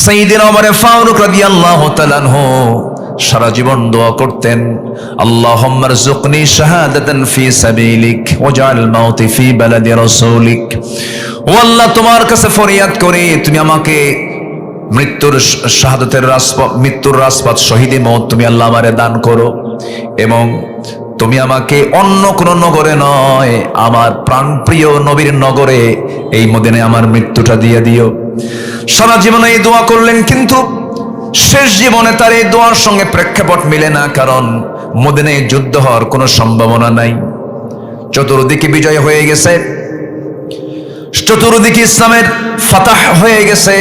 সাইয়্যিদিনা ওমর ফারুক রাদিয়াল্লাহু তাআলা আনহু সারা জীবন দোয়া করতেন, আল্লাহুম্মা রযুকনি শাহাদাতান ফি সাবিলিক ওয়াজআল মাউতি ফি বালাদি রাসূলিক। ও আল্লাহ, তোমার কাছে ফরিয়াদ করি তুমি আমাকে মৃত্যুর রাজপথ শহীদে মওত তুমি আল্লাহ আমারে দান করো, এবং তুমি আমাকে অন্য কোন নগরে নয় আমার প্রাণপ্রিয় নবীর নগরে এই মদিনায় আমার মৃত্যুটা দিয়ে দিও। সারা জীবনে এই দোয়া করলেন, কিন্তু শেষ জীবনে তার এই দোয়ার সঙ্গে প্রেক্ষাপট মিলে না, কারণ মদিনায় যুদ্ধ হওয়ার কোনো সম্ভাবনা নাই। চতুর্দিকে বিজয় হয়ে গেছে, চতুর্দিকে ইসলামের ফাতাহ হয়ে গেছে,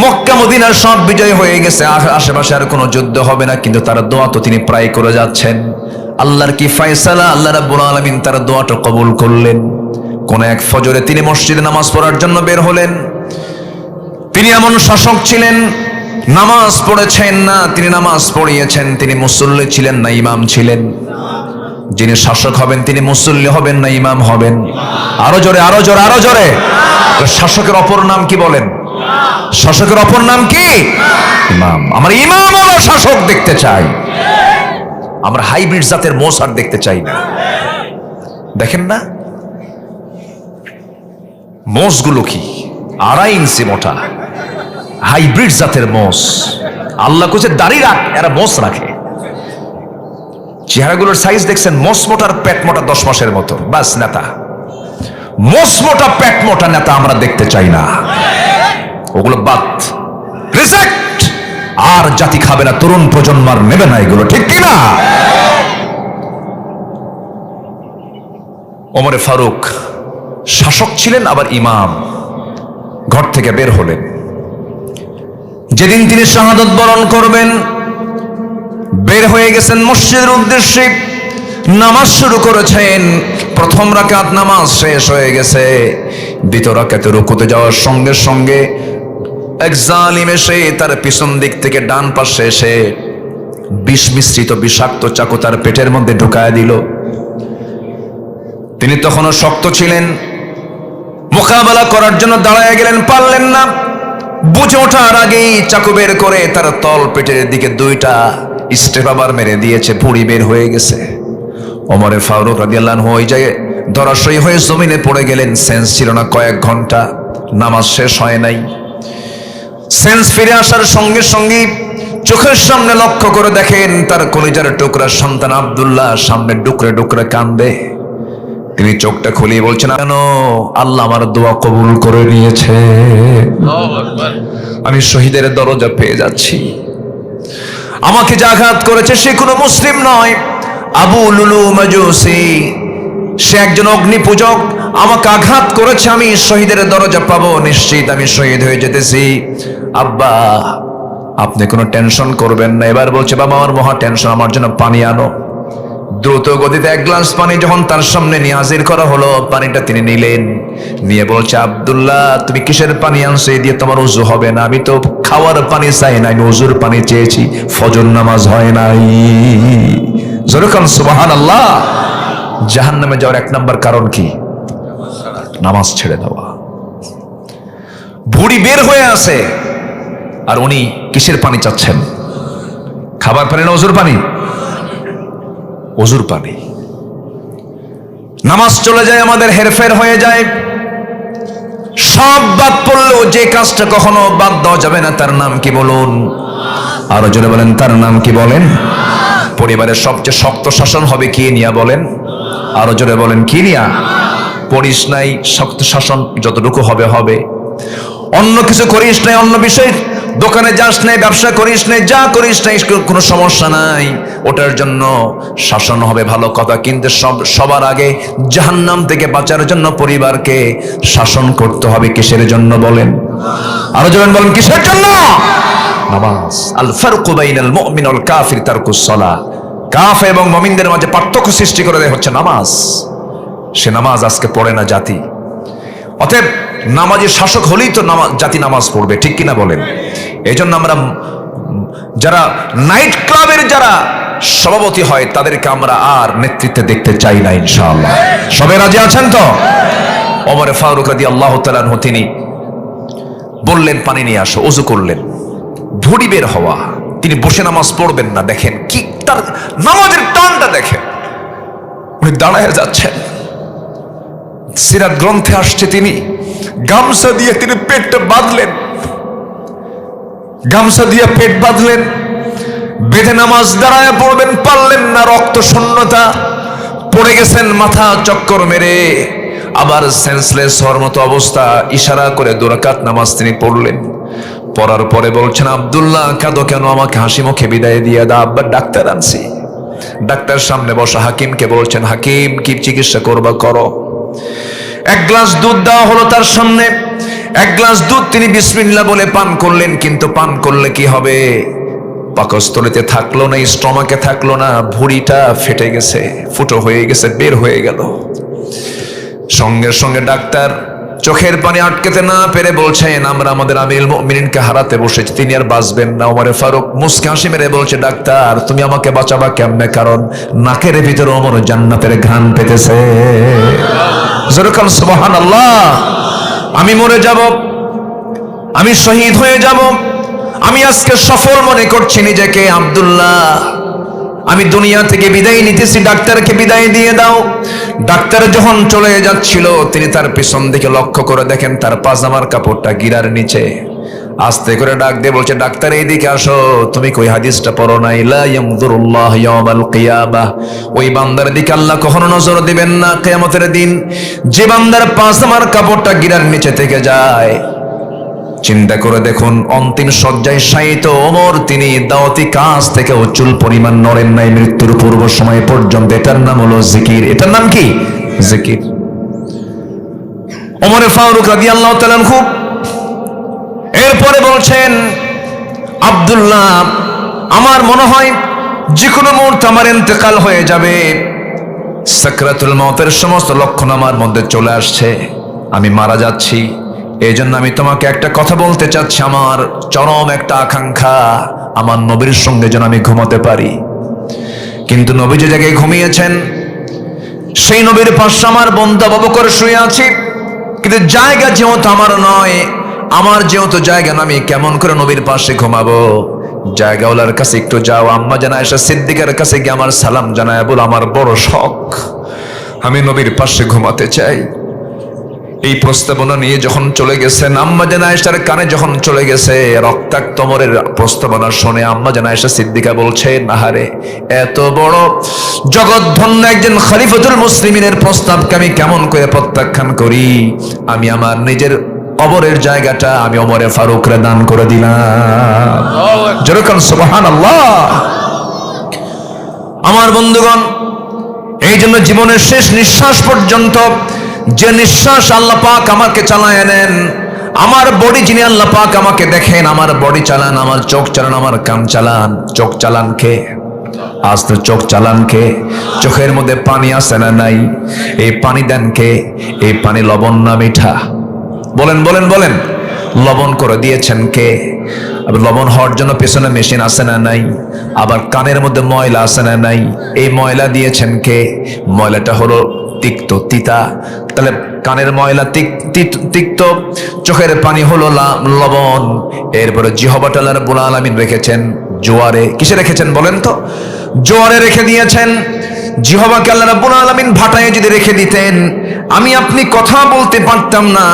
মক্কা মদিনার সব বিজয় হয়ে গেছে, আশেপাশে আর কোনো যুদ্ধ হবে না, কিন্তু তার দোয়া তো তিনি প্রায় করে যাচ্ছেন। আল্লাহর কি ফয়সালা, আল্লাহ রাব্বুল আলামিন তার দোয়াটা কবুল করলেন। কোন এক ফজরে তিনি মসজিদে নামাজ পড়ার জন্য বের হলেন। তিনি এমন শাসক ছিলেন, নামাজ পড়েছেন না, তিনি নামাজ পড়িয়েছেন। তিনি মুসল্লি ছিলেন না ইমাম ছিলেন। যিনি শাসক হবেন তিনি মুসল্লি হবেন না ইমাম হবেন? আরো জোরে, আরো জোরে, আরো জোরে। শাসকের অপর নাম কি বলেন? শাসকের অপর নাম কি? ইমাম। আমরা ইমাম হলো শাসক দেখতে চাই, আমরা হাইব্রিড জাতের মোষ আর দেখতে চাই না। দেখেন না মোষগুলো কি 2.5 ইঞ্চি মোটা, হাইব্রিড জাতের মোষ। আল্লাহ কোছে দাড়ি রাখ, এরা মোষ রাখে। চেহারাগুলোর সাইজ দেখছেন, মোষ মোটার পেট মোটা 10 মাসের মতো, বাস নেতা। মোষ মোটা পেট মোটা নেতা আমরা দেখতে চাই না, ওগুলো বাদ, রিজেক্ট। আর জাতি খাবে না, তরুণ প্রজন্ম আর নেবে না এগুলো, ঠিক কি না? ওমর ফারুক শাসক ছিলেন আবার ইমাম। ঘর থেকে বের হলেন, যেদিন তিনি শাহাদাত বরণ করবেন বের হয়ে গেছেন মসজিদের উদ্দেশ্যে। নামাজ শুরু করেছেন, প্রথম রাকাত নামাজ শেষ হয়ে গেছে। দ্বিতীয় রাকাতে রুকুতে যাওয়ার সঙ্গে সঙ্গে এক জালিম এসে তার পিছন দিক থেকে ডান পাশে এসে বিষ মিশ্রিত বিষাক্ত চাকু তার পেটের মধ্যে ঢুকায় দিল। তিনি তখনও শক্ত ছিলেন, মোকাবেলা করার জন্য দাঁড়ায় গেলেন, পারলেন না। বুঝে ওঠার আগেই চাকু বের করে তার তল পেটের দিকে 2টা স্টেপ আবার মেরে দিয়েছে, ভুঁড়ি বের হয়ে গেছে। ওমর ফারুক রাদিয়াল্লাহু আনহু ওই জায়গায় ধরাশয়ী হয়ে জমিনে পড়ে গেলেন। সেন্স ছিল না, কয়েক ঘন্টা নামাজ শেষ হয় নাই। সেন্স ফিরে আসার সঙ্গে সঙ্গে চোখের সামনে লক্ষ্য করে দেখেন তার কলিজার টুকরা সন্তান আব্দুল্লাহ সামনে ডুকরে ডুকরে কান্দে। তিনি চোখটা খুলিয়ে বলছেন, কেন? আল্লাহ আমার দোয়া কবুল করে নিয়েছে, আমি শহীদের দরজা পেয়ে যাচ্ছি। আমাকে যে আঘাত করেছে সে কোনো মুসলিম নয়, আবু লুলু মাজুসি, সে একজন অগ্নি পূজক। আমাকে আঘাত করেছে, আমি শহীদের দরজা পাবো, নিশ্চিত আমি শহীদ হয়ে যেতেছি। আব্বা আপনি কোনো টেনশন করবেন না। এবার বলছে, বাবা আমার মহা টেনশন, আমার জন্য পানি আনো। দ্রুত গতিতে 1 গ্লাস পানি যখন তার সামনে নিয়ে হাজির করা হলো, পানিটা তিনি নিলেন, নিয়ে বলছে, আব্দুল্লাহ তুমি কিসের পানি আনছো? এই দিয়ে তোমার ওযু হবে না। আমি তো খাওয়ার পানি চাই না, আমি ওযুর পানি চেয়েছি, ফজর নামাজ হয় নাই। যেরকম সুবহানাল্লাহ। জাহান্নামে যাওয়ার 1 নম্বর কারণ কি? নামাজ ছেড়ে দেওয়া। ভুঁড়ি বের হয়ে আছে, আর উনি কিসের পানি চাচ্ছেন? খাবার পানি না ওযুর পানি? ওযুর পানি। নামাজ চলে যায়, আমাদের হেরফের হয়ে যায়। সব বাদ পড়লেও যে কাজটা কখনো বাদ দেওয়া যাবে না, তার নাম কি বলুন? আরো জোরে বলেন, তার নাম কি বলেন? পরিবারের সবচেয়ে শক্ত শাসন হবে কি নিয়া বলেন? আরো জোরে বলেন, কি নিয়া? পড়িস নাই, শক্ত শাসন যতটুকু হবে হবে। অন্য কিছু করিস নাই, অন্য বিষয়, দোকানে যাস নাই, ব্যবসা করিস নাই, যা করিস নাই, কোনো সমস্যা নাই, ওটার জন্য শাসন হবে, ভালো কথা। কিন্তু সবার আগে জাহান্নাম থেকে বাঁচার জন্য পরিবারকে শাসন করতে হবে। কিসের জন্য বলেন? আরো জোরে বলেন, কিসের জন্য? নামাজ। আল ফারকু বাইনাল মুমিন ওয়াল কাফির তারকুস সালাহ। কাফের এবং মুমিনদের মাঝে পার্থক্য সৃষ্টি করে দেয় হচ্ছে নামাজ। সে নামাজ আজকে পড়ে না জাতি। অতএব নামাজি শাসক হলেই তো জাতি নামাজ পড়বে, ঠিক কিনা বলেন? এই জন্য আমরা যারা নাইট ক্লাবের যারা সভাপতি হয় তাদেরকে আমরা আর নেতৃত্বে দেখতে চাই না, ইনশাআল্লাহ। সবাই রাজি আছেন তো? ওমর ফারুক রাদিয়াল্লাহু তাআলা আনহু তিনি বললেন, পানি নিয়ে আসো। ওযু করলেন। ভুঁড়ি বের হওয়া, তিনি বসে নামাজ পড়বেন না। দেখেন কি তার নামাজের টানটা দেখেন, উনি দাঁড়ায় যাচ্ছেন। সিরাত গ্রন্থে আসছে তিনি গামছা দিয়ে তিনি পেটটা বাঁধলেন, গামছা দিয়ে পেট বাঁধলেন, বেঁধে নামাজ দাঁড়ায় পড়বেন, পারলেন না, রক্ত শূন্যতা, পড়ে গেছেন, মাথা চক্কর মেরে আবার সেন্সলেস হওয়ার মতো অবস্থা। ইশারা করে 2 রাকাত নামাজ তিনি পড়লেন। পড়ার পরে বলছেন, আব্দুল্লাহ কাঁদো কেন, আমাকে হাসি মুখে বিদায় দিয়ে দাও, আব্বা ডাক্তার আনছি। ডাক্তার সামনে বসা হাকিমকে বলছেন, হাকিম কি চিকিৎসা করবা করো। 1 গ্লাস দুধ দেওয়া হলো তার সামনে। 1 গ্লাস দুধ তিনি বিসমিল্লাহ বলে পান করলেন, কিন্তু পান করলে কি হবে, পাকস্থলীতে থাকলো না, স্টমাকে থাকলো না, ভুঁড়িটা ফেটে গেছে, ফুটো হয়ে গেছে, বের হয়ে গেল। সঙ্গে সঙ্গে ডাক্তার চোখের পানি আটকাতে না পেরে বলছেন, আমরা আমাদের আমিরুল মুমিনিনকে হারাতে বসেছি, তিনি আর বাঁচবেন না। ওমরে ফারুক মুস্কি হাসি মেরে বলছে, ডাক্তার তুমি আমাকে বাঁচাবা কেমনে, কারণ নাকের ভিতরে ওমর জান্নাতের ঘ্রাণ পেতেছে। যেরকম সুবহানাল্লাহ। আমি মরে যাব, আমি শহীদ হয়ে যাব, আমি আজকে সফল মনে করছি নিজেকে। আব্দুল্লাহ আমি দুনিয়া থেকে বিদায় নিতেছি, ডাক্তারকে বিদায় দিয়ে দাও। ডাক্তার যখন চলে যাচ্ছিল, তিনি তার পিছন দিকে লক্ষ্য করে দেখেন তার পাজামার কাপড়টা গিরার নিচে। আস্তে করে ডাক দিয়ে বলছে, ডাক্তার এইদিকে আসো, তুমি কই হাদিসটা পড়ো নাই, লা ইয়ানজুরুল্লাহু ইয়াওমাল কিয়ামাহ, ওই বান্দার দিকে আল্লাহ কখনো নজর দিবেন না কিয়ামতের দিন যে বান্দার পাজামার কাপড়টা গিরার নিচে থেকে যায়। চিন্তা করে দেখুন, অন্তিম শয্যায় শায়িত ওমর, তিনি দাওয়াতি কাজ থেকে চুল পরিমাণ নড়েন নাই মৃত্যুর পূর্ব সময় পর্যন্ত। এটার নাম হলো জিকির। এটার নাম কি? জিকির। ওমর ফারুক রাদিয়াল্লাহু তাআলা আনহু এরপরে বলছেন, আব্দুল্লাহ আমার মনে হয় যে কোনো মুহূর্তে আমার ইন্তেকাল হয়ে যাবে, সাকরাতুল মউতের সমস্ত লক্ষণ আমার মধ্যে চলে আসছে, আমি মারা যাচ্ছি। এই জন্য আমি তোমাকে একটা কথা বলতে চাচ্ছি, আমার চরম একটা আকাঙ্ক্ষা, আমার নবীর সঙ্গে যেন আমি ঘুমাতে পারি। কিন্তু নবী যে জায়গায় ঘুমিয়েছেন, সেই নবীর পাশে আমার বন্ধু আবু বকর শুয়ে আছি, কিন্তু জায়গা যেহেতু আমার নয়, আমার যেহেতু জায়গা না, আমি কেমন করে নবীর পাশে ঘুমাবো? জায়গাওয়ালার কাছে একটু যাও, আম্মা জান আয়েশা সিদ্দিকার কাছে গিয়ে আমার সালাম জানায় বল, আমার বড় শখ, আমি নবীর পাশে ঘুমাতে চাই। এই প্রস্তাবনা নিয়ে যখন চলে গেছেন, আম্মা জান আয়েশার কানে যখন চলে গেছে, রক্তাক্ত ওমরের প্রস্তাবনা শুনে আম্মা জান আয়েশা সিদ্দিকা বলছে, নাহারে, এত বড় জগৎধন্য একজন খলিফাতুল মুসলিমিনের প্রস্তাবকে আমি কেমন করে প্রত্যাখ্যান করি? আমি আমার নিজের কবরের জায়গাটা আমি ওমরে ফারুকরে দান করে দিলাম। যেরকম সুবহানাল্লাহ। আমার বন্ধুগণ, এই জন্য জীবনের শেষ নিঃশ্বাস পর্যন্ত যে নিঃশ্বাস আল্লাহ পাক আমাকে চালায় নেন, আমার বডি যিনি আল্লাহ পাক আমাকে দেখেন, আমার বডি চালান, আমার চোখ চালান, আমার কান চালান। চোখ চালান কে? আজ তো চোখ চালান কে? চোখের মধ্যে পানি আছে না নাই? এই পানি দেন কে? এই পানি লবণ না মিঠা? বলেন বলেন বলেন। লবণ করে দিয়েছেন কে? লবণ হওয়ার জন্য পেছনে মেশিন আছে না নাই? আবার কানের মধ্যে ময়লা আছে না নাই? এই ময়লা দিয়েছেন কে? ময়লাটা হলো তিক্ত, তিতা। তাহলে কানের ময়লা তিক্ত, চোখের পানি হলো লবণ। এরপরে জিহ্বাটা আল্লাহ রাব্বুল আলামিন রেখেছেন জোয়ারে। কিসে রেখেছেন বলেন তো? জোয়ারে রেখে দিয়েছেন। জিহ্বাকে আল্লাহ রাব্বুল আলামিন ভাটায় যদি রেখে দিতেন, আমি আপনি কথা বলতে পারতাম না,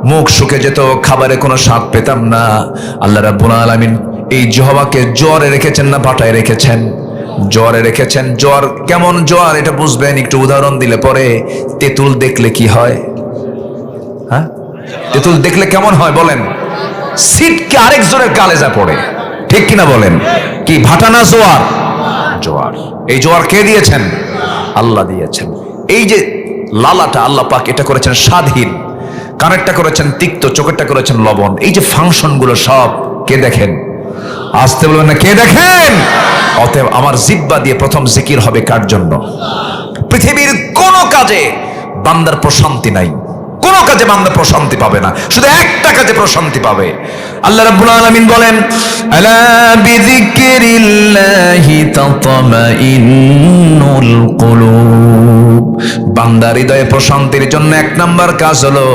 মুখ শুকে যেত, খাবারে কোনো স্বাদ পেতাম না। আল্লাহ রাব্বুল আলামিন এই জিহ্বাকে জোয়ারে রেখেছেন না ভাটায় রেখেছেন? জোয়ারে রেখেছেন। জোয়ার কেমন জোয়ার এটা বুঝবেন, একটু উদাহরণ দিলে পরে। তেঁতুল দেখলে কি হয়? হ্যাঁ, তেঁতুল দেখলে কেমন হয় বলেন? সিটকে আরেকজনের কালেজা পড়ে, ঠিক কিনা বলেন? কি ভাটা না জোয়ার? জোয়ার। এই জোয়ার কে দিয়েছেন? আল্লাহ দিয়েছেন। এই যে লালাটা আল্লাহ পাক এটা করেছেন স্বাদহীন, কানেরটা করেছেন তিক্ত, চোখেরটা করেছেন লবণ। এই যে ফাংশন গুলো সব কে দেখেন? আসতে বলবেন না কে দেখেন? অতএব আমার জিহ্বা দিয়ে প্রথম জিকির হবে কার জন্য? পৃথিবীর কোন কাজে বান্দার প্রশান্তি নাই, কোন কাজে বান্দা প্রশান্তি পাবে না, শুধু একটা কাজে প্রশান্তি পাবে। আল্লাহ রাব্বুল আলামিন বলেন, আলা বিযিকরিল্লাহি তাতমাইন্নুল কুলুব। বান্দার হৃদয়ে প্রশান্তির জন্য 1 নাম্বার কাজ হলো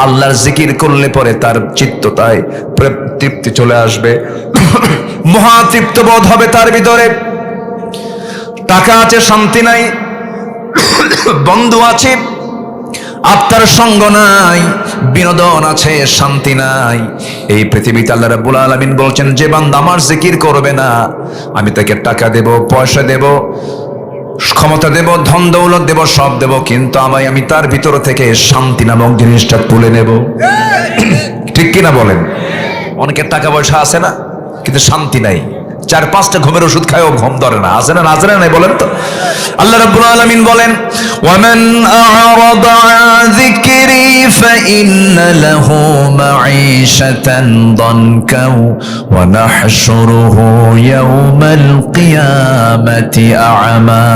আল্লাহর জিকির করলে পরে তার চিত্ততায় তৃপ্তি চলে আসবে, মহাতৃপ্ত বোধ হবে তার ভিতরে। টাকা আছে, শান্তি নাই, বন্ধু আছে, আত্মার সঙ্গ নাই, বিনোদন আছে, শান্তি নাই। এই পৃথিবীতে আল্লাহ রাব্বুল আলামিন বলছেন, যে বান্দা আমার জিকির করবে না, আমি তাকে টাকা দেব, পয়সা দেব, ক্ষমতা দেব, ধন দৌলত দেব, সব দেব, কিন্তু আমি তার ভিতর থেকে শান্তি নামক জিনিসটা তুলে নেব। ঠিক কিনা বলেন? অনেকের টাকা পয়সা আছে না, কিন্তু শান্তি নাই, 4-5টা ঘুমের ওষুধ খায়ও ঘুম ধরে না। আছে না, আছে না নাই বলেন তো? আল্লাহ রাব্বুল আলামিন বলেন, ওয়ামান আ'রাদা আন যিকরি ফাইন্না লাহু মাঈশাতান দানকা ওয়া নাহশুরুহু ইয়াওমাল কিয়ামাতি আ'মা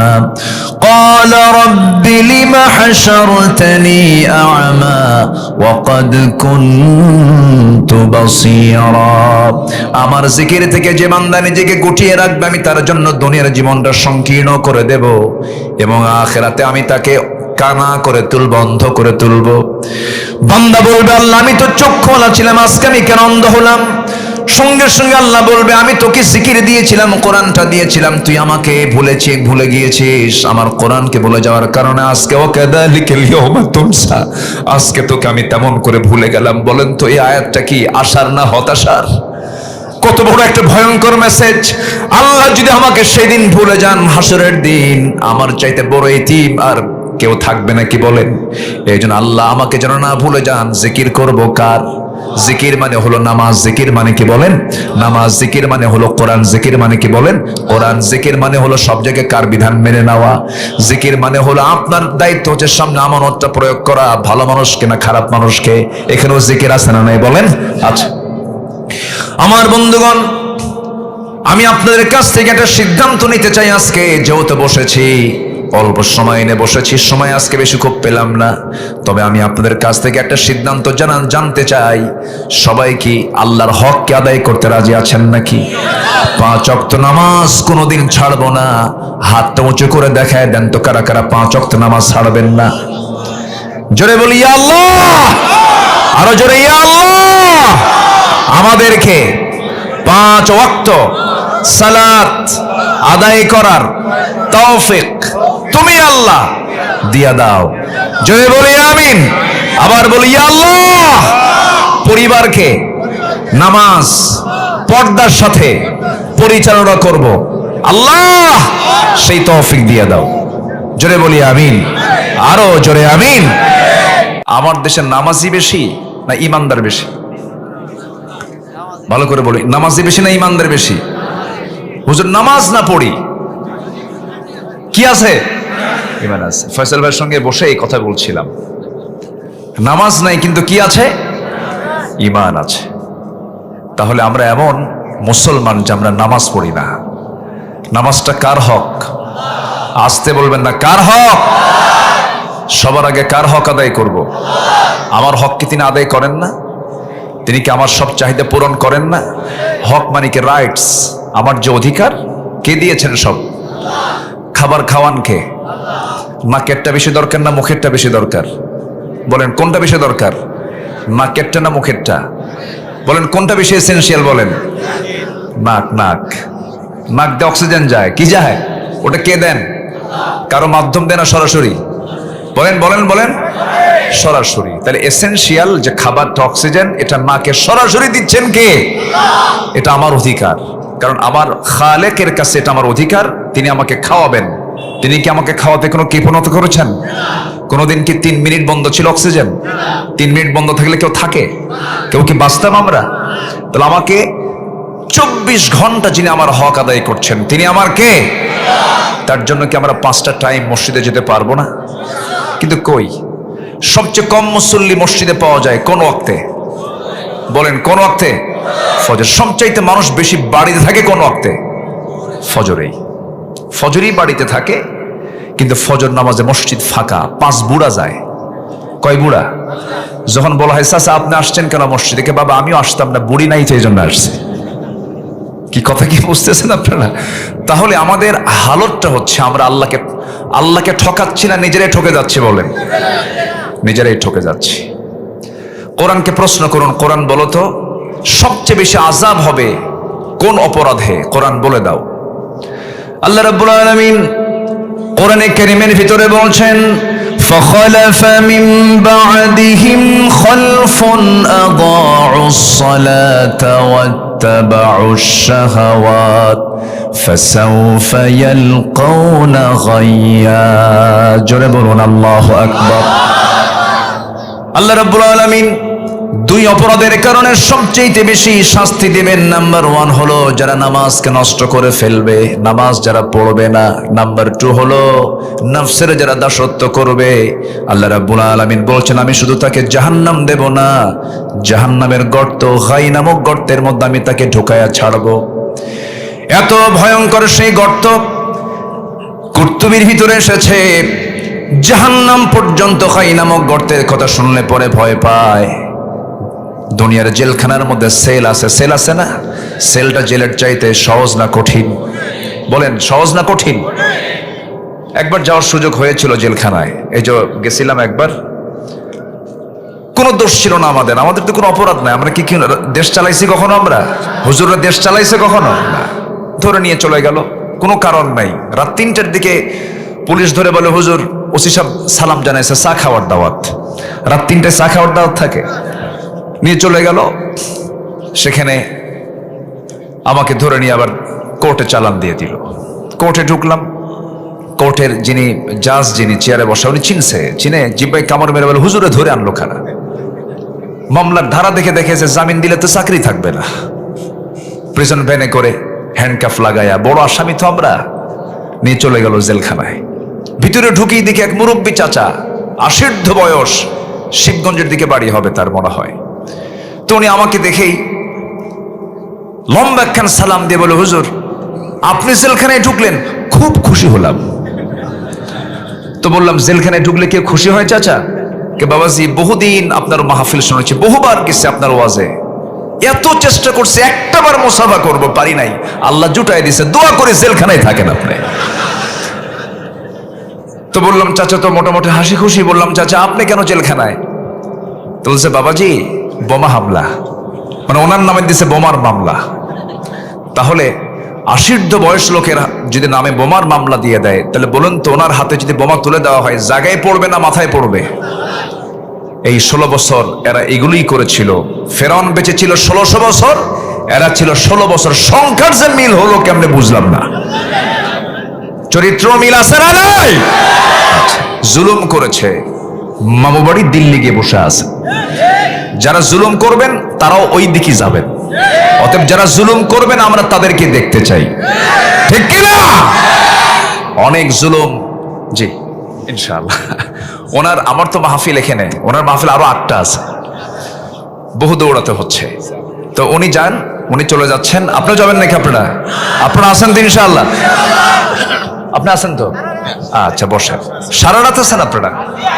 ক্বালা রাব্বি লিমা হাশারতানি আ'মা ওয়া ক্বাদ কুনতু বাসীরা। আমার জিকির থেকে যে বান্দা নিজেকে গুটিয়ে রাখবে, আমি তার জন্য দুনিয়ার জীবনটা সংকীর্ণ করে দেব এবং আখিরাতে আমি তাকে কানা করে তুলব, অন্ধ করে তুলব। বান্দা বলবে, আল্লাহ আমি তো চক্ষুওয়ালা ছিলাম, আজকে আমি কেন অন্ধ হলাম? সঙ্গে সঙ্গে আল্লাহ বলবে, আমি তোকে জিকির দিয়েছিলাম, কোরআনটা দিয়েছিলাম, তুই আমাকে ভুলে গিয়েছিস। আমার কোরআনকে ভুলে যাওয়ার কারণে আজকে ওয়াকাযালিকাল ইয়াওমা তুনসা, আজকে তোকে আমি তেমন করে ভুলে গেলাম। বলেন তো এই আয়াতটা কি আশার না হতাশার? কত বড় একটা ভয়ঙ্কর মেসেজ। আল্লাহ যদি আমাকে সেদিন ভুলে যান, হাসরের দিন আমার চাইতে বড় ইতিম আর কেউ থাকবে না, কি বলেন? এই জন্য আল্লাহ আমাকে যেন না ভুলে যান। জিকির করব কার? জিকির মানে হলো নামাজ। জিকির মানে কি বলেন? নামাজ। জিকির মানে হলো কোরআন। জিকির মানে কি বলেন? কোরআন। জিকির মানে হলো সব জায়গায় কার বিধান মেনে নেওয়া। জিকির মানে হলো আপনার দায়িত্ব হচ্ছে সামনে আমানতটা প্রয়োগ করা, ভালো মানুষকে না খারাপ মানুষকে। এখানেও জিকির আছে না নাই বলেন? আচ্ছা আমার বন্ধুগণ, আমি আপনাদের কাছ থেকে একটা সিদ্ধান্ত নিতে চাই আজকে, যেহেতু বসেছি, অল্প সময় এনে বসেছি, সময় আজকে বেশি খুব পেলাম না, তবে আমি আপনাদের কাছ থেকে একটা সিদ্ধান্ত জানতে চাই, সবাই কি আল্লাহর হককে আদায় করতে রাজি আছেন নাকি? 5 ওয়াক্ত নামাজ কোনোদিন ছাড়বো না। হাতটা উঁচু করে দেখায় দেন তো কারা কারা 5 ওয়াক্ত নামাজ ছাড়বেন না? জোরে বলি ইয়া আল্লাহ, আরো জোরে ইয়া আল্লাহ। আমাদেরকে 5 ওয়াক্ত সালাত আদায় করার তৌফিক তুমি আল্লাহ দিয়া দাও। জোরে বলি আমিন। আবার বলি ইয়া আল্লাহ। পরিবারকে নামাজ পর্দার সাথে পরিচালনা করব, আল্লাহ সেই তৌফিক দিয়া দাও। জোরে বলি আমিন, আরো জোরে আমিন। আমার দেশে নামাজি বেশি না ইমানদার বেশি? ভালো করে বলি, নামাজি বেশি না ইমানদার বেশি? হুজুর নামাজ না পড়ি কি আছে? ইমান আছে। ফয়সাল ভাইয়ের সঙ্গে বসে এই কথা বলছিলাম, নামাজ নাই কিন্তু কি আছে? ইমান আছে। তাহলে আমরা এমন মুসলমান যে আমরা নামাজ পড়ি না। নামাজটা কার হক? আসতে বলবেন না, কার হক? সবার আগে কার হক আদায় করব? আমার হক কি তিনি আদায় করেন না? তিনি কি আমার সব চাহিদা পূরণ করেন না? হক মানে কি রাইটস, আমার যে অধিকার কে দিয়েছেন সব? খাবার খাওয়ান কে? নাকেরটা বেশি দরকার না মুখেরটা বেশি দরকার? বলেন কোনটা বেশি দরকার? নাকেরটা না মুখেরটা? বলেন কোনটা বেশি এসেনশিয়াল? বলেন নাক। নাক নাক দিয়ে অক্সিজেন যায়, কি যায়? ওটা কে দেন? কারো মাধ্যম দেন না সরাসরি? বলেন বলেন বলেন সরাসরি। তাহলে এসেনশিয়াল যে খাবারটা অক্সিজেন, এটা নাকে সরাসরি দিচ্ছেন কে? এটা আমার অধিকার, কারণ আমার খালেকের কাছে এটা আমার অধিকার, তিনি আমাকে খাওয়াবেন। তিনি কি আমাকে খাওয়াতে কোনো কৃপণতা করেছেন? কোনোদিন কি 3 মিনিট বন্ধ ছিল অক্সিজেন? 3 মিনিট বন্ধ থাকলে কেউ থাকে? কেউ কি বাঁচতাম আমরা? তাহলে আমাকে 24 ঘন্টা যিনি আমার হক আদায় করছেন, তিনি আমার কে? তার জন্য কি আমরা 5টা টাইম মসজিদে যেতে পারবো না? কিন্তু কই, সবচেয়ে কম মুসল্লি মসজিদে পাওয়া যায় কোন ওয়াক্তে? বলেন কোন ওয়াক্তে? ফজর। সবচাইতে মানুষ বেশি বাড়িতে থাকে কোন ওয়াক্তে? ফজরেই। ফজরই বাড়িতে থাকে, কিন্তু ফজর নামাজে মসজিদ ফাঁকা। 5 বুড়া যায়। কয় বুড়া? যখন বলা হয় চাচা আপনি আসছেন কেন মসজিদে? কে বাবা আমিও আসতাম না, বুড়ি নাই তো এই জন্য আসছে। কি কথা কি বুঝতেছেন আপনারা? তাহলে আমাদের হালতটা হচ্ছে আমরা আল্লাহকে ঠকাচ্ছি না নিজেরাই ঠকে যাচ্ছি? বলেন নিজেরাই ঠকে যাচ্ছি। কোরআনকে প্রশ্ন করুন, কোরআন বলো তো সবচেয়ে বেশি আযাব হবে কোন অপরাধে? কোরআন বলে দাও। আল্লাহ রাব্বুল আলামিন কোরআনে কারীমের ভিতরে বলছেন, فخلف من بعدهم خلف أضاعوا الصلاة واتبعوا الشهوات فسوف يلقون غيا জোরে বলুন আল্লাহু আকবার। আল্লাহ রাব্বুল আলামিন দুই অপরাধের কারণে সবচেয়ে বেশি শাস্তি দিবেন। নাম্বার 1 হলো যারা নামাজকে নষ্ট করে ফেলবে, নামাজ যারা পড়বে না। নাম্বার 2 হলো নফসের যারা দাসত্ব করবে। আল্লাহ রাব্বুল আলামিন বলছেন, আমি শুধু তাকে জাহান্নাম দেব না, জাহান্নামের গর্ত, গাই নামক গর্তের মধ্যে আমি তাকে ঢুকায়া ছাড়বো। এত ভয়ঙ্কর সেই গর্ত, কুরতুবীর ভিতরে এসেছে জাহান্নাম পর্যন্ত গাই নামক গর্তের কথা শুনলে পরে ভয় পায়। দুনিয়ার জেলখানার মধ্যে সেল আছে, সেল আছে না? সেলটা জেলের চাইতে সহজ না কঠিন? বলেন সহজ না কঠিন? একবার যাওয়ার সুযোগ হয়েছিল জেলখানায়, এই যে গেছিলাম একবার। কোনো দোষ ছিল না আমাদের, আমাদের তো কোনো অপরাধ নাই। আমরা কি দেশ চালাইছি কখনো? আমরা হুজুররা দেশ চালাইছে কখনো? না। ধরে নিয়ে চলে গেল, কোনো কারণ নাই। রাত 3টার দিকে পুলিশ ধরে বলে, হুজুর ওসি সাহেব সালাম জানাইছে, চা খাওয়ার দাওয়াত। রাত 3টায় চা খাওয়ার দাওয়াত থাকে? নিয়ে চলে গেল। সেখানে আমাকে ধরে নিয়ে আবার কোর্টে চালান দিয়ে দিল। কোর্টে ঢুকলাম। কোর্টের যিনি জাজ, যিনি চেয়ারে বসা, উনি চিনে জিব্বাই কামড় মেরে বলে, হুজুরে ধরে আনলো খানা। মামলার ধারা দেখে দেখেছে জামিন দিলে তো চাকরি থাকবে না। প্রিজন ভ্যানে করে হ্যান্ডকাফ লাগায়া, বড় আসামি তো আমরা, নিয়ে চলে গেল জেলখানায়। ভিতরে ঢুকেই দেখি এক মুরব্বী চাচা, 80 বয়স, শিবগঞ্জের দিকে বাড়ি হবে তার মনে হয়। তো উনি আমাকে দেখেই লম্বা একখান সালাম দিয়ে বলে, হুজুর আপনি জেলখানায় ঢুকলেন, খুব খুশি হলাম। তো বললাম, জেলখানায় ঢুকলে কেউ খুশি হয় চাচা? কে বাবাজি, বহুদিন আপনার মাহফিল শুনেছি, বহুবার গেছে আপনার ওয়াজে, এত চেষ্টা করছে একটাবার মুসাফা করব, পারি নাই, আল্লাহ জুটাই দিছে, দোয়া করে জেলখানায় থাকেন আপনি। তো বললাম, চাচা তো মোটামুটি হাসি খুশি। বললাম, চাচা আপনি কেন জেলখানায়? তো বলছে, বাবাজি বোমা হামলা, মানে ওনার নামে দিছে বোমার মামলা। তাহলে 80 বয়স লোকের যদি নামে বোমার মামলা দিয়ে দেয়, তাহলে বলুন তো ওনার হাতে যদি বোমা তুলে দেওয়া হয়, জায়গায় পড়বে না মাথায় পড়বে? এই 16 বছর এরা এগুলোই করেছিল। ফেরাউন বেঁচে ছিল 1600 বছর, এরা ছিল 16 বছর। সংখ্যার যে মিল হলো কেমনে বুঝলাম না। চরিত্র মিল আছে না নাই? জুলুম করেছে, মামু বাড়ি দিল্লি গিয়ে বসে আছে। যারা জুলুম করবেন তারাও ওই দিকে যাবেন। অতএব যারা জুলুম করবেন আমরা তাদেরকে দেখতে চাই, ঠিক কিনা? অনেক জুলুম, জি ইনশাআল্লাহ। ওনার, আমার তো মাহফিল এখানে, ওনার মাহফিল আরো 8টা আছে, বহু দৌড়াতে হচ্ছে। তো উনি যান, উনি চলে যাচ্ছেন। আপনারা যাবেন নাকি? আপনারা আছেন তো ইনশাআল্লাহ? আপনি আছেন তো? আচ্ছা বসেন। সারা রাত আছেন আপনারা?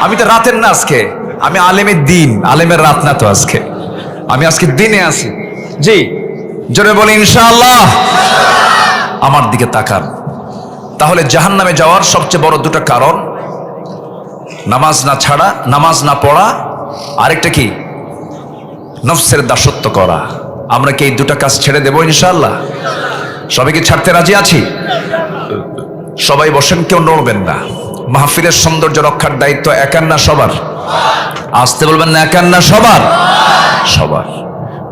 আমি তো রাতের না আজকে, আমি আলেমের দিন, আলেমের রাত না তো আজকে, আমি আজকে দিনে আছি। জি জোরে বলি ইনশাআল্লাহ। আমার দিকে তাকান। তাহলে জাহান্নামে যাওয়ার সবচেয়ে বড় 2টা কারণ, নামাজ না ছাড়া, নামাজ না পড়া, আরেকটা কি? নফসের দাসত্ব করা। আমরা কি এই 2টা কাজ ছেড়ে দেব ইনশাআল্লাহ? সবাইকে ছাড়তে রাজি আছি? সবাই বসেন, কেউ নড়বেন না। মাহফিলের সৌন্দর্য রক্ষার দায়িত্ব একার না সবার? আসতে বলবেন না, একার না সবার? সবার।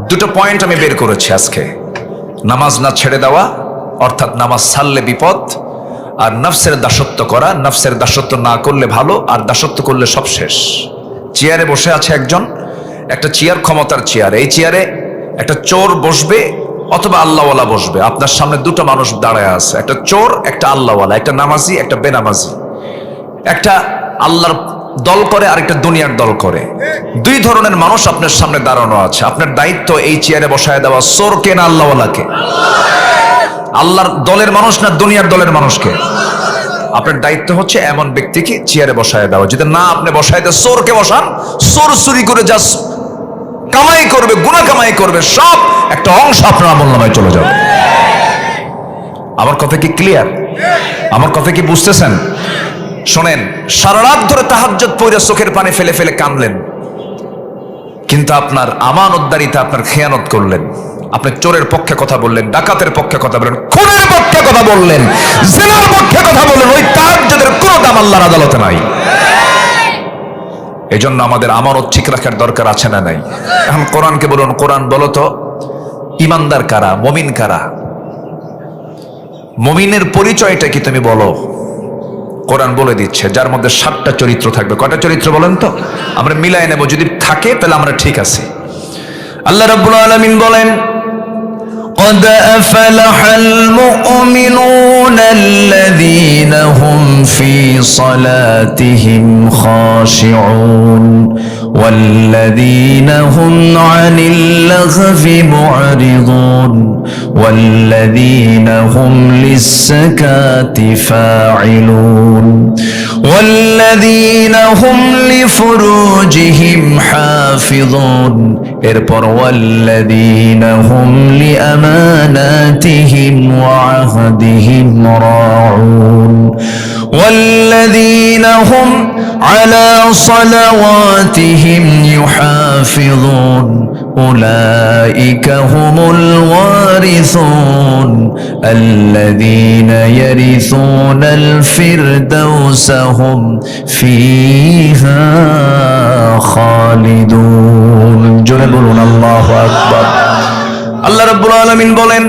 2টো পয়েন্ট আমি বের করেছি আজকে। নামাজ না ছেড়ে দেওয়া, অর্থাৎ নামাজ ছাড়লে বিপদ, আর নফসের দাসত্ব করা, নফসের দাসত্ব না করলে ভালো, আর দাসত্ব করলে সব শেষ। চেয়ারে বসে আছে একজন, একটা চেয়ার ক্ষমতার চেয়ার। এই চেয়ারে একটা চোর বসবে অথবা আল্লাহওয়ালা বসবে। আপনার সামনে 2টা মানুষ দাঁড়ায় আছে, একটা চোর, একটা আল্লাহওয়ালা, একটা নামাজি, একটা বেনামাজি। একটা আল্লাহর দল করে আর একটা দুনিয়ার দল করে। 2 ধরনের মানুষ আপনার সামনে দাঁড়ানো আছে। আপনার দায়িত্ব এই চেয়ারে বসায় দেওয়া চোরকে না আল্লাহওয়ালাকে? আল্লাহর দলের মানুষ না দুনিয়ার দলের মানুষকে? আপনার দায়িত্ব হচ্ছে এমন ব্যক্তিকে চেয়ারে বসায় দেওয়া। যদি না আপনি বসায় দেন, চোরকে বসান, চোর চুরি করে যা কামাই করবে, গুনাহ কামাই করবে, সব একটা অংশ আপনার আমলনামায় চলে যাবে। আমার কথা কি ক্লিয়ার? আমার কথা কি বুঝতেছেন? শোনেন, সারা রাত ধরে তাহাজ্জুদ পড়ে চোখের পানি ফেলে ফেলে কাঁদলেন, কিন্তু আপনার আমানতদারিতে আপনার খেয়ানত করলেন, আপনি চোরের পক্ষে কথা বললেন, ডাকাতের পক্ষে কথা বললেন, খুনের পক্ষে কথা বললেন, জিনার পক্ষে কথা বললেন, ওই তাহাজ্জুদের কোনো দাম আল্লাহর আদালতে নাই। এজন্য আমাদের আমানত ঠিক রাখার দরকার আছে না নাই? এখন কোরআনকে বলুন, কোরআন বলো তো ইমানদার কারা, মুমিন কারা? মুমিনের পরিচয়টা কি তুমি বলো? কোরআন বলে দিচ্ছে, যার মধ্যে 7টা চরিত্র থাকবে। কয়টা চরিত্র বলেন তো? আমরা মিলাই নেব, যদি থাকে তাহলে আমরা ঠিক আছি। আল্লাহ রাব্বুল আলামিন বলেন, قد أفلح المؤمنون الذين هم في صلاتهم خاشعون والذين هم عن اللغو معرضون والذين هم للزكاة فاعلون والذين هم لفروجهم حافظون এরপর والذين هم لأماناتهم وعهدهم راعون والذين هم على صلواتهم يحافظون أولئك هم الوارثون الذين يرثون الفردوس هم فيها خالدون জোরে বলুন আল্লাহু আকবার। আল্লাহ রাব্বুল আলামিন বলেন,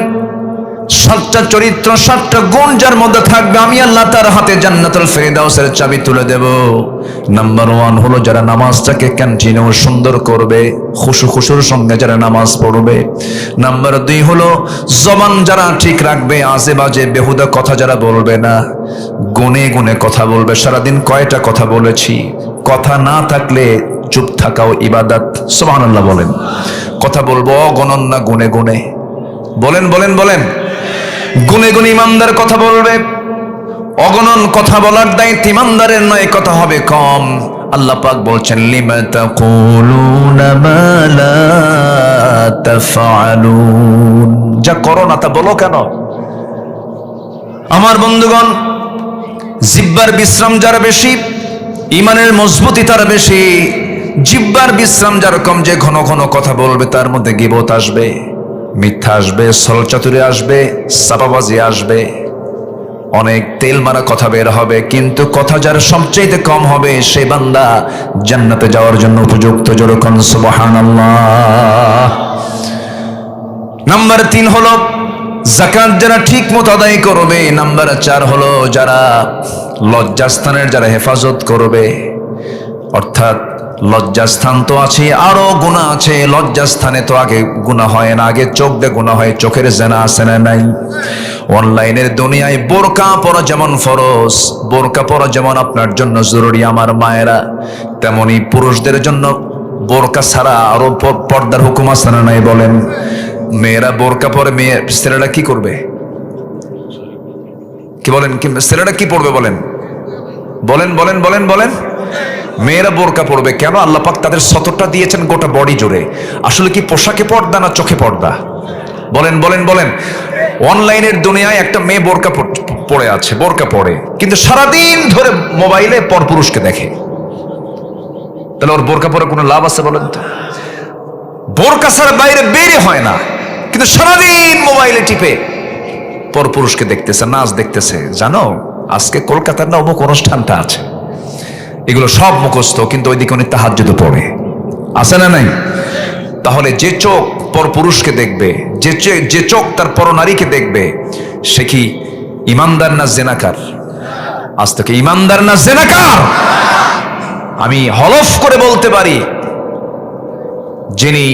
7টা চরিত্র, 7টা গুণ যার মধ্যে থাকবে, আমি আল্লাহ তার হাতে জান্নাতুল ফেরদাউসের চাবি তুলে দেব। নাম্বার 1 হলো যারা নামাজটাকে কন্টিনিউ সুন্দর করবে, খুশুর সঙ্গে যারা নামাজ পড়বে। নাম্বার 2 হলো জবান যারা ঠিক রাখবে, আজে বাজে বেহুদা কথা যারা বলবে না, গুনে গুনে কথা বলবে। সারাদিন কয়টা কথা বলেছি? কথা না থাকলে চুপ থাকাও ইবাদত। সুবহানাল্লাহ বলেন। কথা বলবো অগণন না গুনে গুনে? বলেন বলেন বলেন। গুনে গুনে ইমানদার কথা বলবে। অগণন কথা বলার দায়িত্ব ইমানদারের নয়, কথা হবে কম। আল্লাহ পাক বলছেন, লিমা তাকুলুনা মা লা তাফআলুন, যা করো না তা বলো কেন? আমার বন্ধুগণ, জিহ্বার বিশ্রাম যার বেশি, ইমানের মজবুতি তার বেশি। জিহ্বার বিশ্রাম যার কম, যে ঘন ঘন কথা বলবে তার মধ্যে গীবত আসবে, মিথ্যা আসবে, ছলচাতুরি আসবে, চাপাবাজি আসবে, অনেক তেল মারা কথা বের হবে। কিন্তু কথা যার সবচেয়ে কম হবে, সেই বান্দা জান্নাতে যাওয়ার জন্য উপযুক্ত। যেরকম সুবহানাল্লাহ। নাম্বার 3 হলো যাকাত যারা ঠিক মতো আদায় করবে। নাম্বার 4 হলো যারা লজ্জাস্থানের যারা হেফাজত করবে। অর্থাৎ লজ্জাস্থান তো আছে, আরো গুনাহ আছে। লজ্জাস্থানে তো আগে গুনাহ হয় না, আগে চোখ দিয়ে গুনাহ হয়। চোখের জেনা আছে না নাই? অনলাইনের দুনিয়ায় বোরকা পরা যেমন ফরজ, বোরকা পরা যেমন আপনার জন্য জরুরি আমার মায়েরা, তেমনি পুরুষদের জন্য বোরকা ছাড়া আরো পর্দার হুকুম আছে না নাই? বলেন। মেয়েরা বোরকা পরে, মেয়ে ছেলেরা কি করবে? কি বলেন? ছেলেরা কি পড়বে? বলেন বলেন বলেন বলেন বলেন। মেয়েরা বোরকা পড়বে কেন? আল্লাহ পাক তাদের সতরটা দিয়েছেন গোটা বডি জুড়ে। আসলে কি পোশাকে পর্দা না চোখে পর্দা? বলেন বলেন বলেন। অনলাইনের দুনিয়ায় একটা মেয়ে বোরকা পড়ে আছে, বোরকা পড়ে, কিন্তু সারাদিন ধরে মোবাইলে পরপুরুষকে দেখে। তাহলে ওর বোরকা পরে কোনো লাভ আছে বলেন তো? বোরকা ছাড়া বাইরে বেরে হয় না, কিন্তু সারাদিন মোবাইলে টিপে পরপুরুষকে দেখতেছে, নাচ দেখতেছে। জানো আজকে কলকাতার না অমুক অনুষ্ঠানটা আছে, এগুলো সব মুখস্থ, কিন্তু ওইদিকে উনি তাহাজ্জুদ পড়ে। আছে না নাই? তাহলে যে চোখ পরপুরুষকে দেখবে, যে চোখ তার পরনারীকে দেখবে, সে কি ইমানদার না জেনাকার? আজ থেকে ইমানদার না জেনাকার? আমি হলফ করে বলতে পারি, যিনি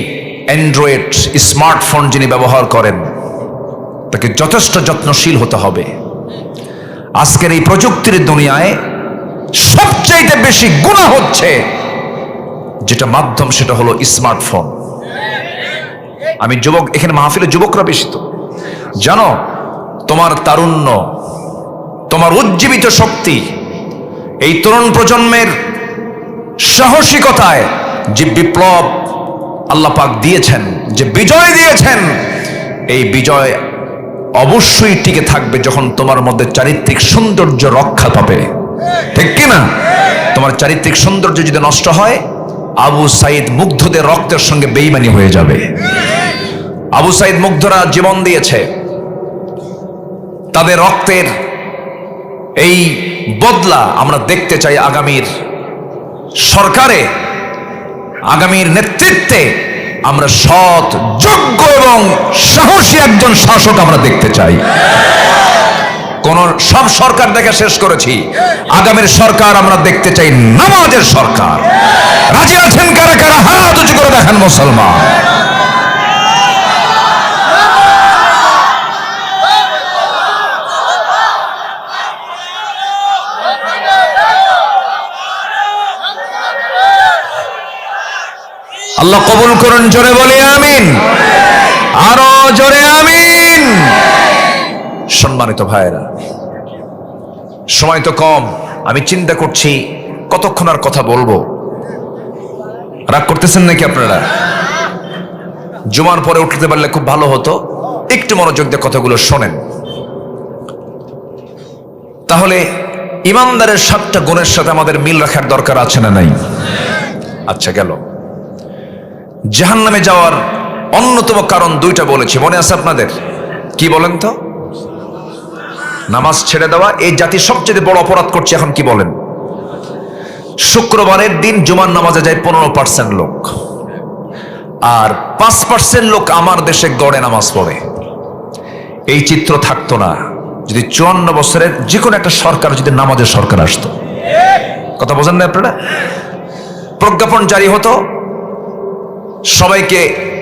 অ্যান্ড্রয়েড স্মার্টফোন যিনি ব্যবহার করেন, তাকে যথেষ্ট যত্নশীল হতে হবে। আজকের এই প্রযুক্তির দুনিয়ায় সবচাইতে বেশি গুনাহ হচ্ছে যেটা মাধ্যম, সেটা হলো স্মার্টফোন। আমি যুবক, এখানে মাহফিলে যুবকরা বেশি। তো জানো, তোমার তারুণ্য, তোমার উজ্জীবিত শক্তি, এই তরুণ প্রজন্মের সাহসিকতায় যে বিপ্লব আল্লাহ পাক দিয়েছেন, যে বিজয় দিয়েছেন, এই বিজয় অবশ্যই টিকে থাকবে যখন তোমার মধ্যে চারিত্রিক সৌন্দর্য রক্ষা পাবে। ঠিক কিনা? তোমার চারিত্রিক সৌন্দর্য যদি নষ্ট হয়, আবু সাইদ মুগ্ধদের রক্তের সঙ্গে বেঈমানি হয়ে যাবে। আবু সাইদ মুগ্ধরা জীবন দিয়েছে, তাদের রক্তের এই বদলা আমরা দেখতে চাই আগামীর সরকারে, আগামীর নেতৃত্বে। আমরা সৎ, যোগ্য এবং সাহসী একজন শাসক আমরা দেখতে চাই। কোন সব সরকার দেখে শেষ করেছি, আগামীর সরকার আমরা দেখতে চাই নামাজের সরকার। রাজি আছেন কারা কারা? হাত উঁচু করে দেখেন মুসলমান। আল্লাহ কবুল করুন, জোরে বলি আমিন, আরো জোরে আমিন। সম্মানিত ভাইরা, সময় তো কম, আমি চিন্তা করছি কতক্ষণ আর কথা বলবো। রাগ করতেছেন নাকি আপনারা? জুমার পরে উঠতে পারলে খুব ভালো হতো, একটু মনোযোগ দিয়ে কথাগুলো শোনেন। তাহলে ইমানদারের 7টা গুণের সাথে আমাদের মিল রাখার দরকার আছে না নাই? আচ্ছা, গেল। জাহান্নামে যাওয়ার অন্যতম কারণ 2টা বলেছি, মনে আছে আপনাদের? কি বলেন তো? নামাজ ছেড়ে দেওয়া। এই জাতি সবচেয়ে বড় অপরাধ করছে এখন, কি বলেন? শুক্রবারের দিন জুমার নামাজে যায় 15% লোক, আর 5% লোক আমার দেশে গড়ে নামাজ পড়ে। এই চিত্র থাকতো না যদি 54 বছরের যে কোনো একটা সরকার, যদি নামাজের সরকার আসতো। কথা বোঝেন না আপনারা? প্রজ্ঞাপন জারি হতো, সবাইকে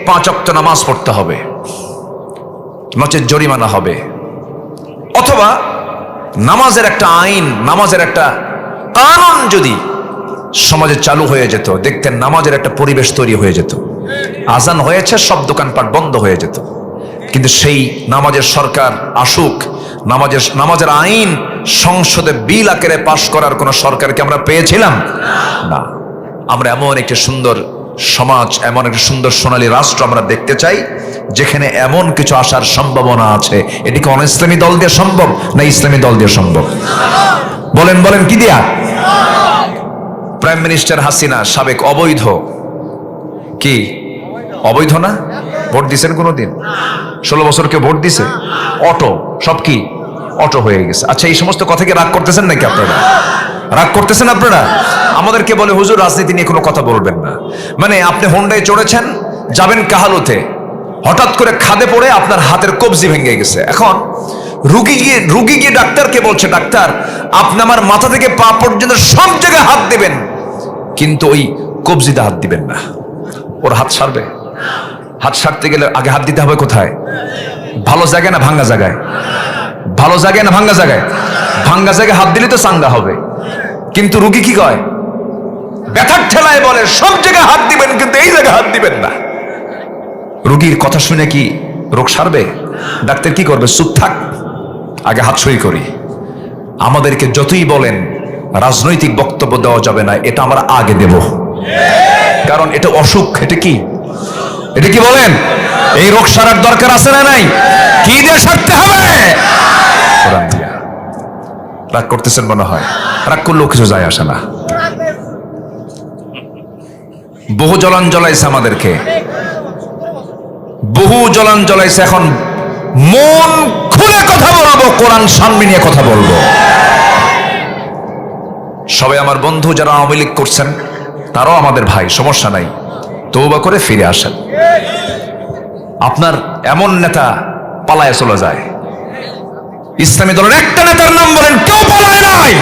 5 ওয়াক্ত নামাজ পড়তে হবে, নচেত জরিমানা হবে। অথবা নামাজের একটা আইন, নামাজের একটা কানুন যদি সমাজে চালু হয়ে যেত, দেখতেন নামাজের একটা পরিবেশ তৈরি হয়ে যেত। আজান হয়েছে, সব দোকানপাট বন্ধ হয়ে যেত। কিন্তু সেই নামাজের সরকার আসুক, নামাজের আইন সংসদে বিল আকারে পাশ করার কোন সরকারকে আমরা পেয়েছিলাম না। আমরা এমন একটি সুন্দর সমাজ, এমন একটা সুন্দর সোনালী রাষ্ট্র আমরা দেখতে চাই যেখানে এমন কিছু আসার সম্ভাবনা আছে। এটি কি অন ইসলামী দল দিয়ে সম্ভব না ইসলামী দল দিয়ে সম্ভব? বলেন বলেন, কি দিয়া? প্রাইম মিনিস্টার হাসিনা সাবেক অবৈধ, কি অবৈধ না? ভোট দিছেন কোনোদিন? 16 বছর কেউ ভোট দিছে? অটো, সব কি অটো হয়ে গেছে। আচ্ছা, এই সমস্ত কথা কি রাগ করতেছেন নাকি আপনারা? রাগ করতেছেন আপনারা? আমাদেরকে বলে হুজুর রাজনীতি নিয়ে কোনো কথা বলবেন না। মানে আপনি হোন্ডায় চড়েছেন, যাবেন কাহালুতে, হঠাৎ করে খাদে পড়ে আপনার হাতের কবজি ভেঙে গেছে। এখন রুগী গিয়ে ডাক্তারকে বলছে, ডাক্তার আপনি আমার মাথা থেকে পা পর্যন্ত সব জায়গায় হাত দিবেন, কিন্তু ওই কবজিতে হাত দিবেন না। ওর হাত সারবে? হাত সারতে গেলে আগে হাত দিতে হবে কোথায়? ভালো জায়গায় না ভাঙ্গা জায়গায়? ভালো জায়গায় না ভাঙ্গা জায়গায়? ভাঙ্গা জায়গায় হাত দিলে তো চাঙ্গা হবে। কিন্তু রুগী কি কয়? ব্যথার ঠেলায় বলে সব জায়গায় হাত দিবেন, কিন্তু এই জায়গায় হাত দিবেন না। রুগীর কথা শুনে কি রোগ সারবে? ডাক্তার কি করবে? চুপ থাক, আগে হাত সই করি। আমাদেরকে যতই বলেন রাজনৈতিক বক্তব্য দেওয়া যাবে না, এটা আমরা আগে দেব, কারণ এটা অসুখ। এটা কি? এটা কি বলেন? এই রোগ সারার দরকার আছে না নাই? কি দিয়ে সারতে হবে? কোরআন দিয়া। রাগ করতেছেন মনে হয়? রাগ করলেও কিছু যায় আসে না। বহু জ্বলান জ্বলাইছে আমাদেরকে, বহু জ্বলান জ্বলাইছে। এখন মন খুলে কথা বলবো, কোরআন সামনে নিয়ে কথা বলবো। সবাই আমার বন্ধু যারা আওয়ামী লীগ করছেন তারাও আমাদের ভাই, সমস্যা নাই, তওবা করে ফিরে আসেন। আপনার এমন নেতা পালায় চলে যায়, ইসলামী দলের একটা নেতার নাম বলেন, কেউ পালায় নাই।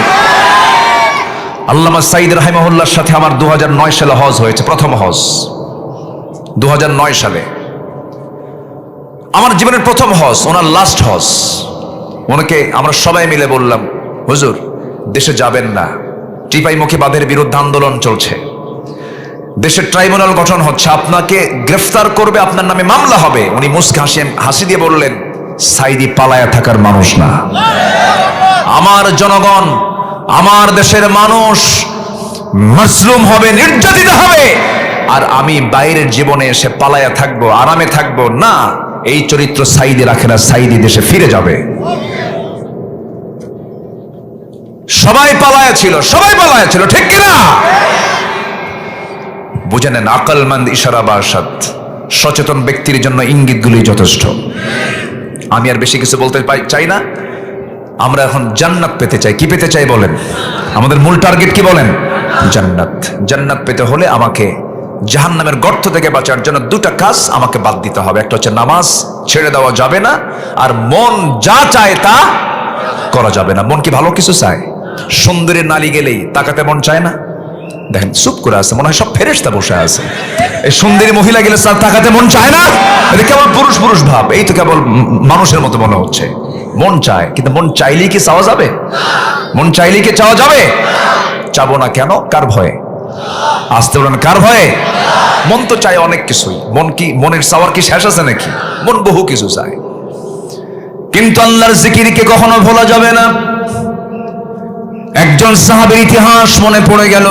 আল্লামা সাইদ রাহিমাহুল্লাহর সাথে আমার 2009 সালে হজ হয়েছে, প্রথম হজ 2009 সালে। আমার জীবনের প্রথম হজ, ওনার লাস্ট হজ। ওনাকে আমরা সবাই মিলে বললাম, হুজুর দেশে যাবেন না, টিপাইমুখী বাঁধের বিরুদ্ধে আন্দোলন চলছে, দেশের ট্রাইব্যুনাল গঠন হচ্ছে, আপনাকে গ্রেফতার করবে, আপনার নামে মামলা হবে। উনি মুস্কে হাসি দিয়ে বললেন, সাইদি পালায়া থাকার মানুষ না। আমার জনগণ, আমার দেশের মানুষ মাসলুম হবে, নির্যাতিত হবে, আর আমি বাইরের জীবনে এসে পালায়া থাকবো, আরামে থাকবো না। এই চরিত্র সাইদি রাখে না, সাইদি দেশে ফিরে যাবে। সবাই পালায়া ছিল, সবাই পালায়া ছিল, ঠিক কিনা? বুঝে নেন, আকলমন্দ ইশারা বাসাত, সচেতন ব্যক্তির জন্য ইঙ্গিতগুলি যথেষ্ট। আমি আর বেশি কিছু বলতে চাই না। আমরা এখন জান্নাত পেতে চাই। কি পেতে চাই বলেন? আমাদের মূল টার্গেট কি বলেন? জান্নাত। জান্নাত পেতে হলে আমাকে জাহান্নামের গর্ত থেকে বাঁচার জন্য দুটা কাজ আমাকে বাদ দিতে হবে। একটা হচ্ছে নামাজ ছেড়ে দেওয়া যাবে না, আর মন যা চায় তা করা যাবে না। মন কি ভালো কিছু চায়? সুন্দরীর নালী গেলেই তাকাতে মন চায় না? দেখেন চুপ করে আছে, মনে হয় সব ফেরেশতা বসে আছে। এই সুন্দরী মহিলা গেলে তাকাতে মন চায় না? এটা কেবল পুরুষ পুরুষ ভাব, এই তো কেবল মানুষের মতো মনে হচ্ছে। মন চায়, কিন্তু মন চাইলেই কি চাওয়া যাবে? মন চাইলেই কি চাওয়া যাবে? চাবো না কেন? কার ভয়ে? আসতে বলেন, কার ভয়ে? মন তো চায় অনেক কিছুই। মন কি, মনের চাওয়ার কি শেষ আছে নাকি? মন বহু কিছু চায়, কিন্তু আল্লাহর জিকিরকে কখনো ভোলা যাবে না। একজন সাহাবীর ইতিহাস মনে পড়ে গেল।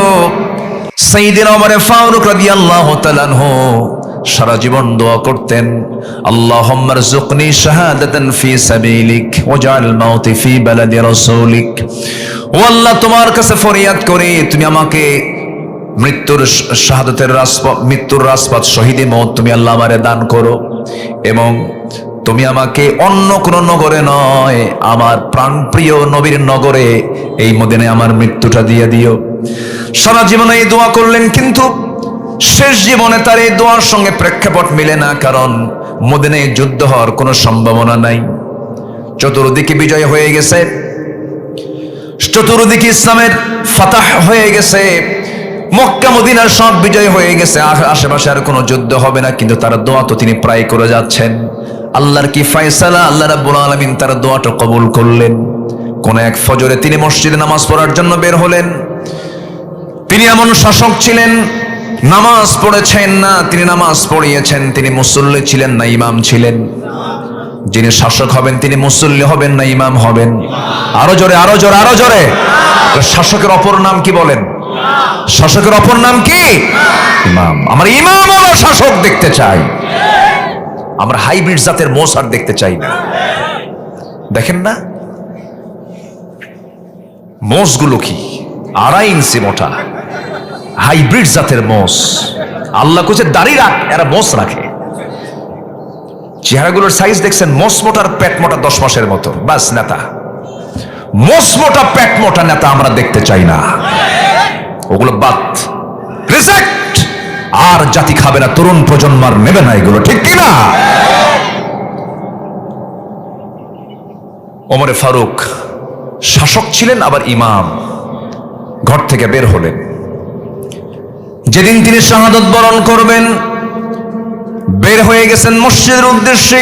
সাইয়েদনা ওমর ফারুক রাদিয়াল্লাহু তাআলা আনহু সারা জীবন দোয়া করতেন, আল্লাহুম্মা রযুকনি শাহাদাতান ফি সাবিলিক ওয়াজআল মাউতি ফি বালাদি রাসূলিক। ও আল্লাহ, তোমার কাছে ফরিয়াদ করি, তুমি আমাকে মৃত্যুর রাজপথ শহীদে মওত তুমি আল্লাহ আমারে দান করো, এবং তুমি আমাকে অন্য কোন নগরে নয়, আমার প্রাণপ্রিয় নবীর নগরে এই মদিনায় আমার মৃত্যুটা দিয়ে দিও। সারা জীবনে এই দোয়া করলেন, কিন্তু শেষ জীবনে তার এই দোয়ার সঙ্গে প্রেক্ষাপট মিলে না, কারণ মদিনায় যুদ্ধ হওয়ার কোনো সম্ভাবনা নাই। চতুর্দিকে বিজয় হয়ে গেছে, চতুর্দিকে ইসলামের ফাতাহ হয়ে গেছে, মক্কা মদিনার সব বিজয় হয়ে গেছে, আশেপাশে আর কোনো যুদ্ধ হবে না। কিন্তু তার দোয়া তো তিনি প্রায় করে যাচ্ছেন। আল্লাহর কি ফয়সালা, আল্লাহ রাব্বুল আলামিন তার দোয়াটা কবুল করলেন। কোন এক ফজরে তিনি মসজিদে নামাজ পড়ার জন্য বের হলেন। তিনি এমন শাসক ছিলেন, নামাজ পড়েছেন না, তিনি নামাজ পড়িয়েছেন। তিনি মুসল্লি ছিলেন না ইমাম ছিলেন? যিনি শাসক হবেন তিনি মুসল্লি হবেন না ইমাম হবেন? আরো জোরে, আরো জোরে, আরো জোরে। শাসকের অপর নাম কি বলেন? শাসকের অপর নাম কি? ইমাম। আমরা ইমাম ওরা শাসক দেখতে চাই, আমরা হাইব্রিড জাতের মোষ আর দেখতে চাই না। দেখেন না মোষগুলো কি 2.5 ইঞ্চি মোটা, হাইব্রিড জাতের মোষ। আল্লাহ কোচে দাড়ি রাখ, এরা মোষ রাখে। চেহারাগুলোর সাইজ দেখছেন? মোষ মোটার পেট মোটা 10 মাসের মতো, বাস নেতা। মোষ মোটা পেট মোটা নেতা আমরা দেখতে চাই না, ওগুলো বাদ, রিজেক্ট। আর জাতি খাবে না, তরুণ প্রজন্ম আর নেবে না এগুলো, ঠিক কিনা? ওমর ফারুক শাসক ছিলেন আবার ইমাম। ঘর থেকে বের হলেন। যেদিন তিনি শাহাদাত বরণ করবেন, বের হয়ে গেছেন মসজিদের উদ্দেশ্যে,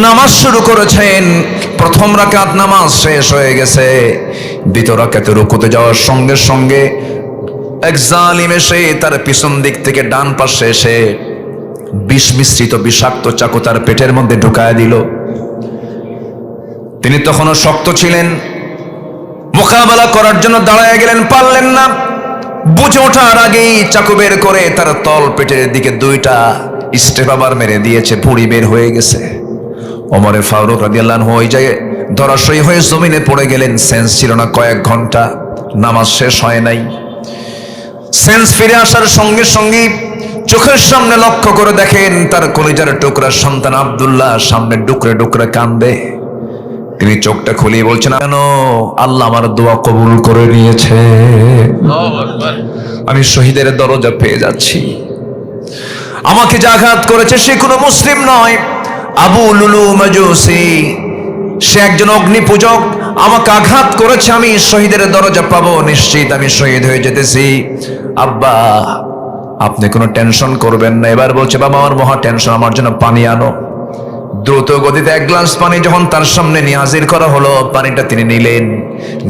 নামাজ শুরু করেছেন। প্রথম রাকাত নামাজ শেষ হয়ে গেছে, দ্বিতীয় রাকাতে রুকুতে যাওয়ার সঙ্গে সঙ্গে এক জালিম এসে তার পিছন দিক থেকে ডান পাশে এসে বিষ মিশ্রিত বিষাক্ত চাকু তার পেটের মধ্যে ঢুকায় দিল। তিনি তখনও শক্ত ছিলেন, মোকাবেলা করার জন্য দাঁড়ায় গেলেন, পারলেন না। বুঝে ওঠার আগেই চাকু বের করে তার তল পেটের দিকে 2টা স্টেপ আবার মেরে দিয়েছে, ভুঁড়ি বের হয়ে গেছে। ওমর ফারুক রাদিয়াল্লাহু আনহু ওই জায়গায় ধরাশয়ী হয়ে জমিনে পড়ে গেলেন। সেন্স ছিল না কয়েক ঘন্টা, নামাজ শেষ হয় নাই। সেন্স ফিরে আসার সঙ্গে সঙ্গে চোখের সামনে লক্ষ্য করে দেখেন তার কলিজার টুকরা সন্তান আব্দুল্লাহ সামনে ডুকরে ডুকরে কান্দে। তিনি চোখটা খুলিয়ে বলছেন, কেন? আল্লাহ আমার দোয়া কবুল করে নিয়েছে, আমি শহীদের দরজা পেয়ে যাচ্ছি। আমাকে যে আঘাত করেছে সে কোনো মুসলিম নয়, আবু লুলু মাজুসি, সে একজন অগ্নি পূজক। আমাকে আঘাত করেছে, আমি শহীদের দরজা পাবো, নিশ্চিত আমি শহীদ হয়ে যেতেছি। আব্বা আপনি কোনো টেনশন করবেন না। এবার বলছে, বাবা আমার মহা টেনশন, আমার জন্য পানি আনো। দ্রুত গতিতে 1 গ্লাস পানি যখন তার সামনে নিয়ে হাজির করা হলো, পানিটা তিনি নিলেন,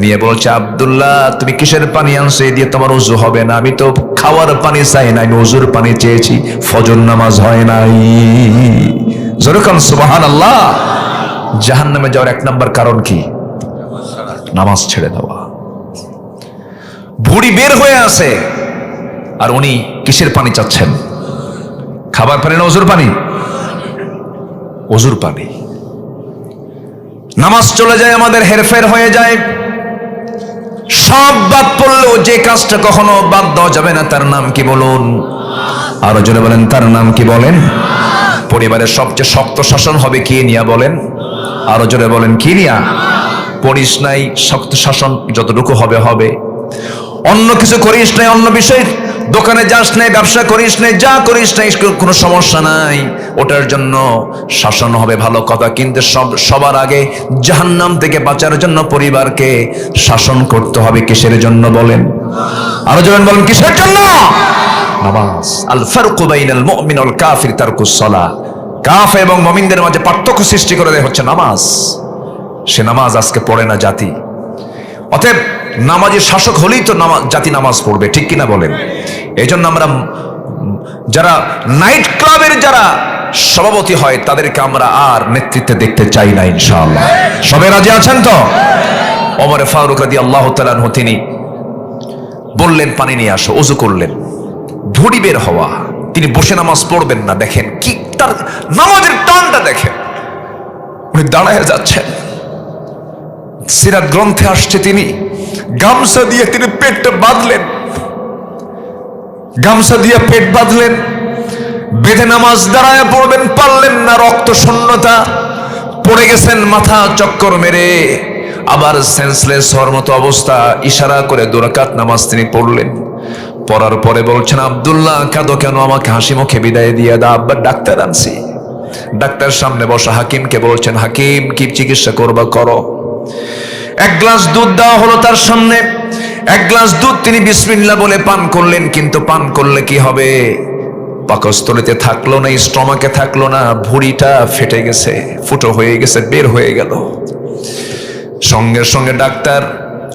নিয়ে বলছে, আব্দুল্লাহ তুমি কিসের পানি আনছো? এ দিয়ে তোমার ওযু হবে না। আমি তো খাওয়ার পানি চাই না, আমি ওযুর পানি চেয়েছি, ফজর নামাজ হয় নাই। যেরকম সুবহানাল্লাহ। জাহান্নামে যাওয়ার 1 নম্বর কারণ কি? নামাজ ছেড়ে দেওয়া। ভুঁড়ি বের হয়ে আছে, আর উনি কিসের পানি চাচ্ছেন? খাবার পানি না ওযুর পানি? ওযুর পানি। নামাজ চলে যায়, আমাদের হেরফের হয়ে যায়। সব বাদ পড়লেও যে কাজটা কখনো বাদ দেওয়া যাবে না তার নাম কি বলুন? আরো জোরে বলেন তার নাম কি বলেন? পরিবারের সবচেয়ে শক্ত শাসন হবে কি নিয়া বলেন? আরো জোরে বলেন কি নিয়া? পড়িস নাই, শক্ত শাসন যতটুকু হবে হবে। অন্য কিছু করিস নাই, অন্য বিষয় দোকানে যাস নাই, ব্যবসা করিস নাই, যা করিস নাই কোনো সমস্যা নাই, ওটার জন্য শাসন হবে ভালো কথা। কিন্তু সবার আগে জাহান্নাম থেকে বাঁচার জন্য পরিবারকে শাসন করতে হবে। কিসের জন্য বলেন? আরো জোরে বলেন কিসের জন্য? নামাজ। আল ফারকু বাইনাল মুমিন ওয়াল কাফির তারকুস সালাহ। কাফের এবং মুমিনদের মাঝে পার্থক্য সৃষ্টি করে দেয় হচ্ছে নামাজ। সে নামাজ আজকে পড়ে না জাতি। অতএব নামাজের শাসক হলেই তো জাতি নামাজ পড়বে, ঠিক কিনা বলেন? এই জন্য আমরা যারা নাইট ক্লাবের যারা সভাপতি হয় তাদেরকে আমরা আর নেতৃত্বে দেখতে চাই না ইনশাআল্লাহ। সবাই রাজি আছেন তো? ওমর ফারুক রাদিয়াল্লাহু তাআলা আনহু তিনি বললেন পানি নিয়ে আসো, ওযু করলেন, ধুড়ি বের হওয়া, তিনি বসে নামাজ পড়বেন না। দেখেন কি তার নামাজের টানটা দেখেন, উনি দাঁড়ায় যাচ্ছেন। সিরাত গ্রন্থে আসছে তিনি গামছা দিয়ে তিনি পেটটা বাঁধলেন, গামছা দিয়ে পেট বাঁধলেন, বেঁধে নামাজ দাঁড়ায় পড়বেন, পারলেন না, রক্ত শূন্যতা, পড়ে গেছেন, মাথা চক্কর মেরে আবার সেন্সলেস হওয়ার মতো অবস্থা। ইশারা করে 2 রাকাত নামাজ তিনি পড়লেন। পড়ার পরে বলছেন, আব্দুল্লাহ কাঁদো কেন? আমাকে হাসি মুখে বিদায় দিয়ে দাও, আব্বা ডাক্তার আনছি। ডাক্তার সামনে বসা হাকিমকে বলছেন, হাকিম কি চিকিৎসা করবা করো। 1 গ্লাস দুধ দেওয়া হলো তার সামনে। 1 গ্লাস দুধ তিনি বিসমিল্লাহ বলে পান করলেন। কিন্তু পান করলে কি হবে? পাকস্থলীতে থাকলো না, স্টমাকে থাকলো না, ভুঁড়িটা ফেটে গেছে, ফুটো হয়ে গেছে, বের হয়ে গেল। সঙ্গে সঙ্গে ডাক্তার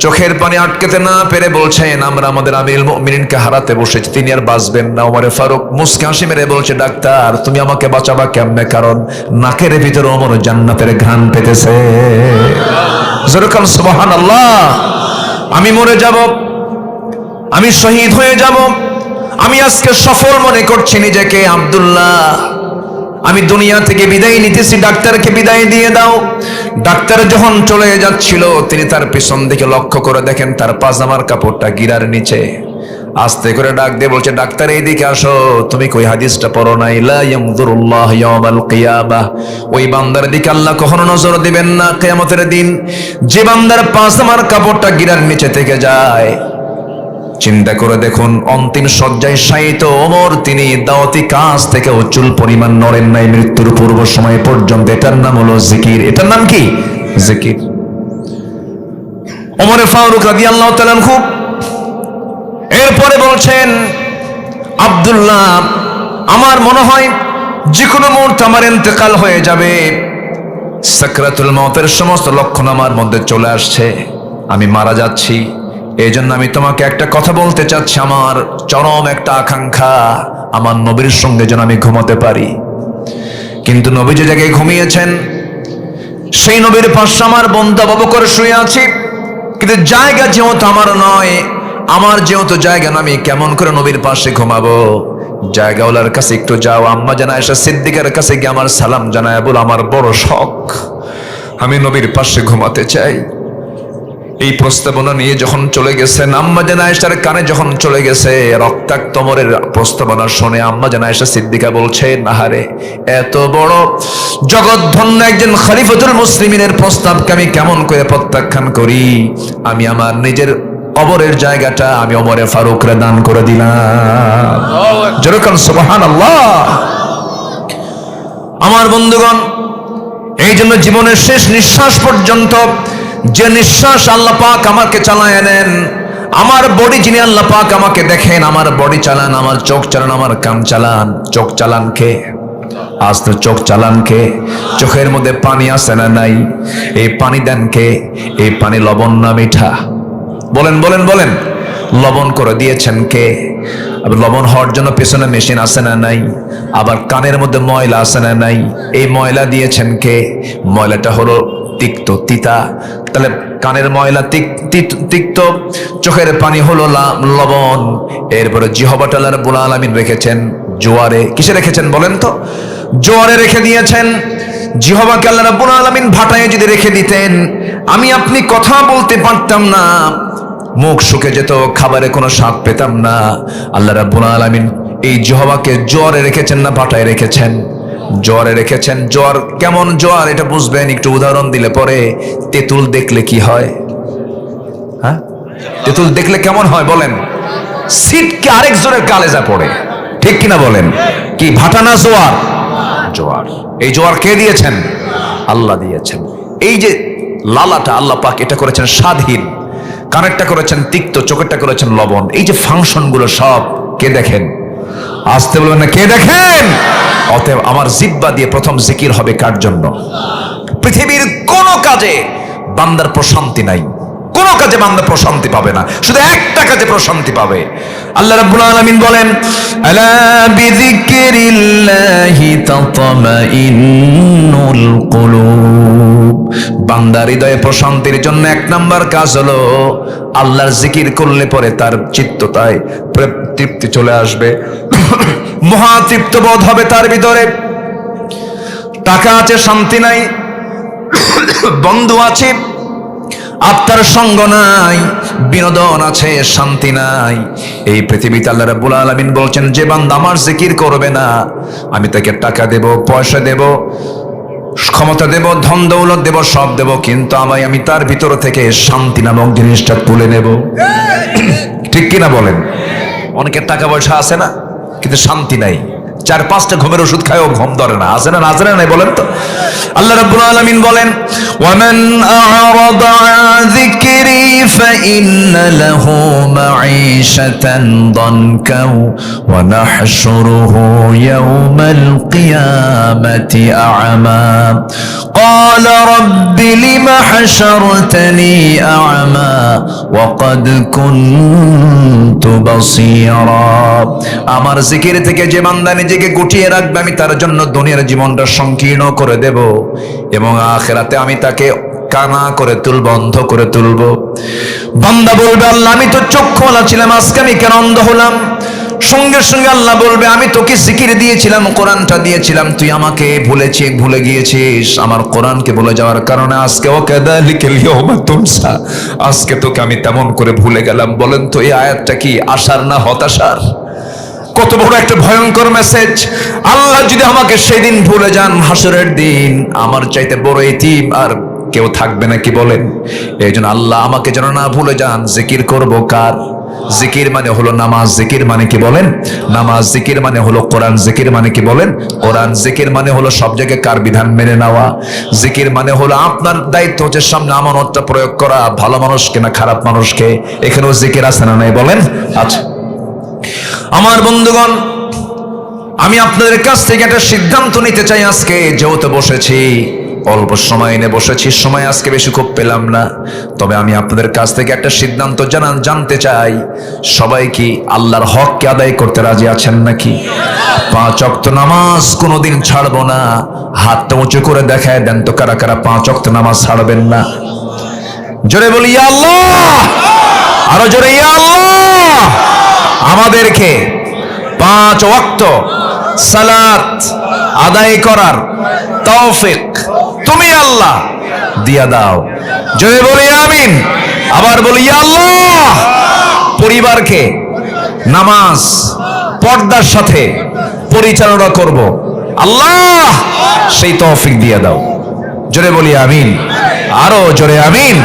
চোখের পানি আটকাতে না পেরে বলছেন, আমরা আমাদের আমিরুল মুমিনিনকে হারাতে বসেছি, তিনি আর বাঁচবেন না। ওমর ফারুক মুস্কি হাসি মেরে বলছে, ডাক্তার তুমি আমাকে বাঁচাবা কেমনে? কারণ নাকের ভিতরে ওমর জান্নাতের ঘ্রাণ পেতেছে। যেরকম সুবহানাল্লাহ। আমি মরে যাব, আমি শহীদ হয়ে যাব, আমি আজকে সফল মনে করছি নিজেকে। আব্দুল্লাহ আমি দুনিয়া থেকে বিদায় নিতেছি, ডাক্তারকে বিদায় দিয়ে দাও। ডাক্তার যখন চলে যাচ্ছিল তিনি তার পিছন দিকে লক্ষ্য করে দেখেন তার পাজামার কাপড়টা গিরার নিচে। আস্তে করে ডাক দিয়ে বলছে, ডাক্তার এইদিকে আসো, তুমি কই হাদিসটা পড়ো নাই? লা ইয়ানজুরুল্লাহু ইয়াওমাল কিয়ামাহ, ওই বান্দার দিকে আল্লাহ কখনো নজর দিবেন না কিয়ামতের দিন যে বান্দার পাজামার কাপড়টা গিরার নিচে থেকে যায়। চিন্তা করে দেখুন, অন্তিম শয্যায় শায়িত ওমর তিনি দাওয়াতি কাজ থেকে চুল পরিমাণ নড়েন নাই মৃত্যুর পূর্ব সময় পর্যন্ত। এটার নাম হলো জিকির। এটার নাম কি? জিকির। ওমর ফারুক রাদিয়াল্লাহু তাআলা আনহু এরপরে বলছেন, আব্দুল্লাহ আমার মনে হয় যে কোনো মুহূর্তে আমার ইন্তেকাল হয়ে যাবে, সাকরাতুল মউতের সমস্ত লক্ষণ আমার মধ্যে চলে আসছে, আমি মারা যাচ্ছি। এই জন্য আমি তোমাকে একটা কথা বলতে চাচ্ছি, আমার চরম একটা আকাঙ্ক্ষা, আমার নবীর সঙ্গে যেন আমি ঘুমাতে পারি। কিন্তু নবী যে জায়গায় ঘুমিয়েছেন সেই নবীর পাশে আমার বন্ধু আবু বকর শুয়ে আছি, কিন্তু জায়গা যেহেতু আমার নয়, আমার যেহেতু জায়গা না, আমি কেমন করে নবীর পাশে ঘুমাবো? জায়গাওয়ালার কাছে একটু যাও, আম্মা জান আয়েশা সিদ্দিকার কাছে গিয়ে আমার সালাম জানায় বল, আমার বড় শখ, আমি নবীর পাশে ঘুমাতে চাই। এই প্রস্তাবনা নিয়ে যখন চলে গেছেন, আম্মা জান আয়েশার কানে যখন চলে গেছে, রক্তাক্ত ওমরের প্রস্তাবনা শুনে আম্মা জান আয়েশা সিদ্দিকা বলছেন, আহারে এত বড় জগৎধন্য একজন খলিফাতুল মুসলিমিনের প্রস্তাবকে আমি কেমন করে প্রত্যাখ্যান করি? আমি আমার নিজের কবরের জায়গাটা আমি ওমরে ফারুকরে দান করে দিলাম। যেরকম সুবহানাল্লাহ। আমার বন্ধুগণ, এই জন্য জীবনের শেষ নিঃশ্বাস পর্যন্ত যে নিঃশ্বাস আল্লাহ পাক আমাকে চালায় নেন, আমার বডি যিনি আল্লাহ পাক আমাকে দেখেন, আমার বডি চালান, আমার চোখ চালান, আমার কান চালান। চোখ চালান কে? আজ তো চোখ চালান কে? চোখের মধ্যে পানি আছে না নাই? এই পানি দেন কে? এই পানি লবণ না মিঠা? বলেন বলেন বলেন। লবণ করে দিয়েছেন কে? আবার লবণ হওয়ার জন্য পেছনে মেশিন আছে না নাই? আবার কানের মধ্যে ময়লা আছে না নাই? এই ময়লা দিয়েছেন কে? ময়লাটা হলো তিক্ত, তিতা। তাহলে কানের ময়লা তিক্ত, চোখের পানি হলো লবণ। এরপরে জিহ্বাটা আল্লাহ রাব্বুল আলামিন রেখেছেন জোয়ারে। কিসে রেখেছেন বলেন তো? জোয়ারে রেখে দিয়েছেন। জিহ্বাকে আল্লাহ রাব্বুল আলামিন ভাটায় যদি রেখে দিতেন, আমি আপনি কথা বলতে পারতাম না, মুখ শুকে যেত, খাবারে কোনো স্বাদ পেতাম না। আল্লাহ রাব্বুল আলামিন এই জিহ্বাকে জোয়ারে রেখেছেন না পাটায় রেখেছেন? জোয়ারে রেখেছেন। জোয়ার কেমন জোয়ার এটা বুঝবেন, একটু উদাহরণ দিলে পরে। তেঁতুল দেখলে কি হয়? হ্যাঁ, তেঁতুল দেখলে কেমন হয় বলেন? সিটকে আরেকজনের কালেজা পড়ে, ঠিক কিনা বলেন? কি ভাটা না জোয়ার? জোয়ার। এই জোয়ার কে দিয়েছেন? আল্লাহ দিয়েছেন। এই যে লালাটা আল্লাহ পাক এটা করেছেন স্বাদহীন, কানেরটা করেছেন তিক্ত, চোখেরটা করেছেন লবণ। এই যে ফাংশন গুলো সব কে দেখেন? আসতে বলবেন না, কে দেখেন? অতএব আমার জিহ্বা দিয়ে প্রথম জিকির হবে কার জন্য? পৃথিবীর কোন কাজে বান্দার প্রশান্তি নাই, কোন কাজে বান্দা প্রশান্তি পাবে না, শুধু একটা কাজে প্রশান্তি পাবে। আল্লাহ রাব্বুল আলামিন বলেন, আলা বিযিকরিল্লাহি তাতমাইন্নুল কুলুব। বান্দার হৃদয়ে প্রশান্তির জন্য এক নাম্বার কাজ হলো আল্লাহর জিকির করলে পরে তার চিত্ততায় তৃপ্তি চলে আসবে, মহা তৃপ্ত বোধ হবে তার ভিতরে। টাকা আছে শান্তি নাই, বন্ধু আছে আত্মার সঙ্গ নাই, বিনোদন আছে শান্তি নাই। এই পৃথিবীতে আল্লাহ রাব্বুল আলামিন বলছেন, যে বান্দা আমার জিকির করবে না, আমি তাকে টাকা দেব, পয়সা দেব, ক্ষমতা দেব, ধন দৌলত দেব, সব দেব, কিন্তু আমি তার ভিতর থেকে শান্তি নামক জিনিসটা তুলে নেব। ঠিক কিনা বলেন? অনেকের টাকা পয়সা আছে না, কিন্তু শান্তি নাই। 4-5টা ঘুমের ওষুধ খায়ও ঘুম ধরে না। আছে না? আছে না? নাই বলেন তো। আল্লাহ রাব্বুল আলামিন বলেন, ওয়ামান আ'রাদা আন যিকরি ফাইন্না লাহু মাঈশাতান দানকা ওয়া নাহশুরুহু ইয়াওমাল কিয়ামাতি আ'মা ক্বালা রাব্বি লিমা হাশারতানি আ'মা ওয়া ক্বাদ কুনতু বাসীরা। আমার জিকির থেকে যে বান্দা নিজেকে গুটিয়ে রাখবে, আমি তার জন্য দুনিয়ার জীবনটা সংকীর্ণ করে দেব এবং আখিরাতে আমি তাকে কানা করে তুলব, অন্ধ করে তুলব। বান্দা বলবে, আল্লাহ আমি তো চক্ষুওয়ালা ছিলাম, আজকে আমি কেন অন্ধ হলাম? সঙ্গে সঙ্গে আল্লাহ বলবে, আমি তোকে জিকির দিয়েছিলাম, কোরআনটা দিয়েছিলাম, তুই আমাকে ভুলে গিয়েছিস। আমার কোরআনকে ভুলে যাওয়ার কারণে আজকে ওয়াকাযালিকাল ইয়াওমা তুনসা, আজকে তোকে আমি তেমন করে ভুলে গেলাম। বলেন তো এই আয়াতটা কি আশার না হতাশার? কত বড় একটা ভয়ঙ্কর মেসেজ। আল্লাহ যদি আমাকে সেদিন ভুলে যান, হাসরের দিন আমার চাইতে বড় ইতিম আর কেউ থাকবে না, কি বলেন? এই জন্য আল্লাহ আমাকে যেন না ভুলে যান। জিকির করব কার? জিকির মানে হলো নামাজ। জিকির মানে কি বলেন? নামাজ। জিকির মানে হলো কোরআন। জিকির মানে কি বলেন? কোরআন। জিকির মানে হলো সব জায়গায় কার বিধান মেনে নেওয়া। জিকির মানে হলো আপনার দায়িত্ব হচ্ছে সামনে আমানতটা প্রয়োগ করা, ভালো মানুষকে না খারাপ মানুষকে। এখানেও জিকির আছে না নাই বলেন? আচ্ছা আমার বন্ধুগণ, আমি আপনাদের কাছ থেকে একটা সিদ্ধান্ত নিতে চাই আজকে। যেহেতু বসেছি, অল্প সময় নিয়ে বসেছি, সময় আজকে বেশি খুব পেলাম না, তবে আমি আপনাদের কাছ থেকে একটা সিদ্ধান্ত জানতে চাই। সবাই কি আল্লাহর হককে আদায় করতে রাজি আছেন নাকি? 5 ওয়াক্ত নামাজ কোনোদিন ছাড়বো না। হাতটা উঁচু করে দেখায় দেন তো কারা কারা 5 ওয়াক্ত নামাজ ছাড়বেন না? জোরে বলি ইয়া আল্লাহ, আরো জোরে ইয়া আল্লাহ। আমাদেরকে 5 ওয়াক্ত সালাত আদায় করার তৌফিক তুমি আল্লাহ দিয়া দাও। জোরে বলি আমিন। আবার বলি ইয়া আল্লাহ। পরিবারকে নামাজ পর্দার সাথে পরিচালনা করব, আল্লাহ সেই তৌফিক দিয়া দাও। জোরে বলি আমিন, আরো জোরে আমিন।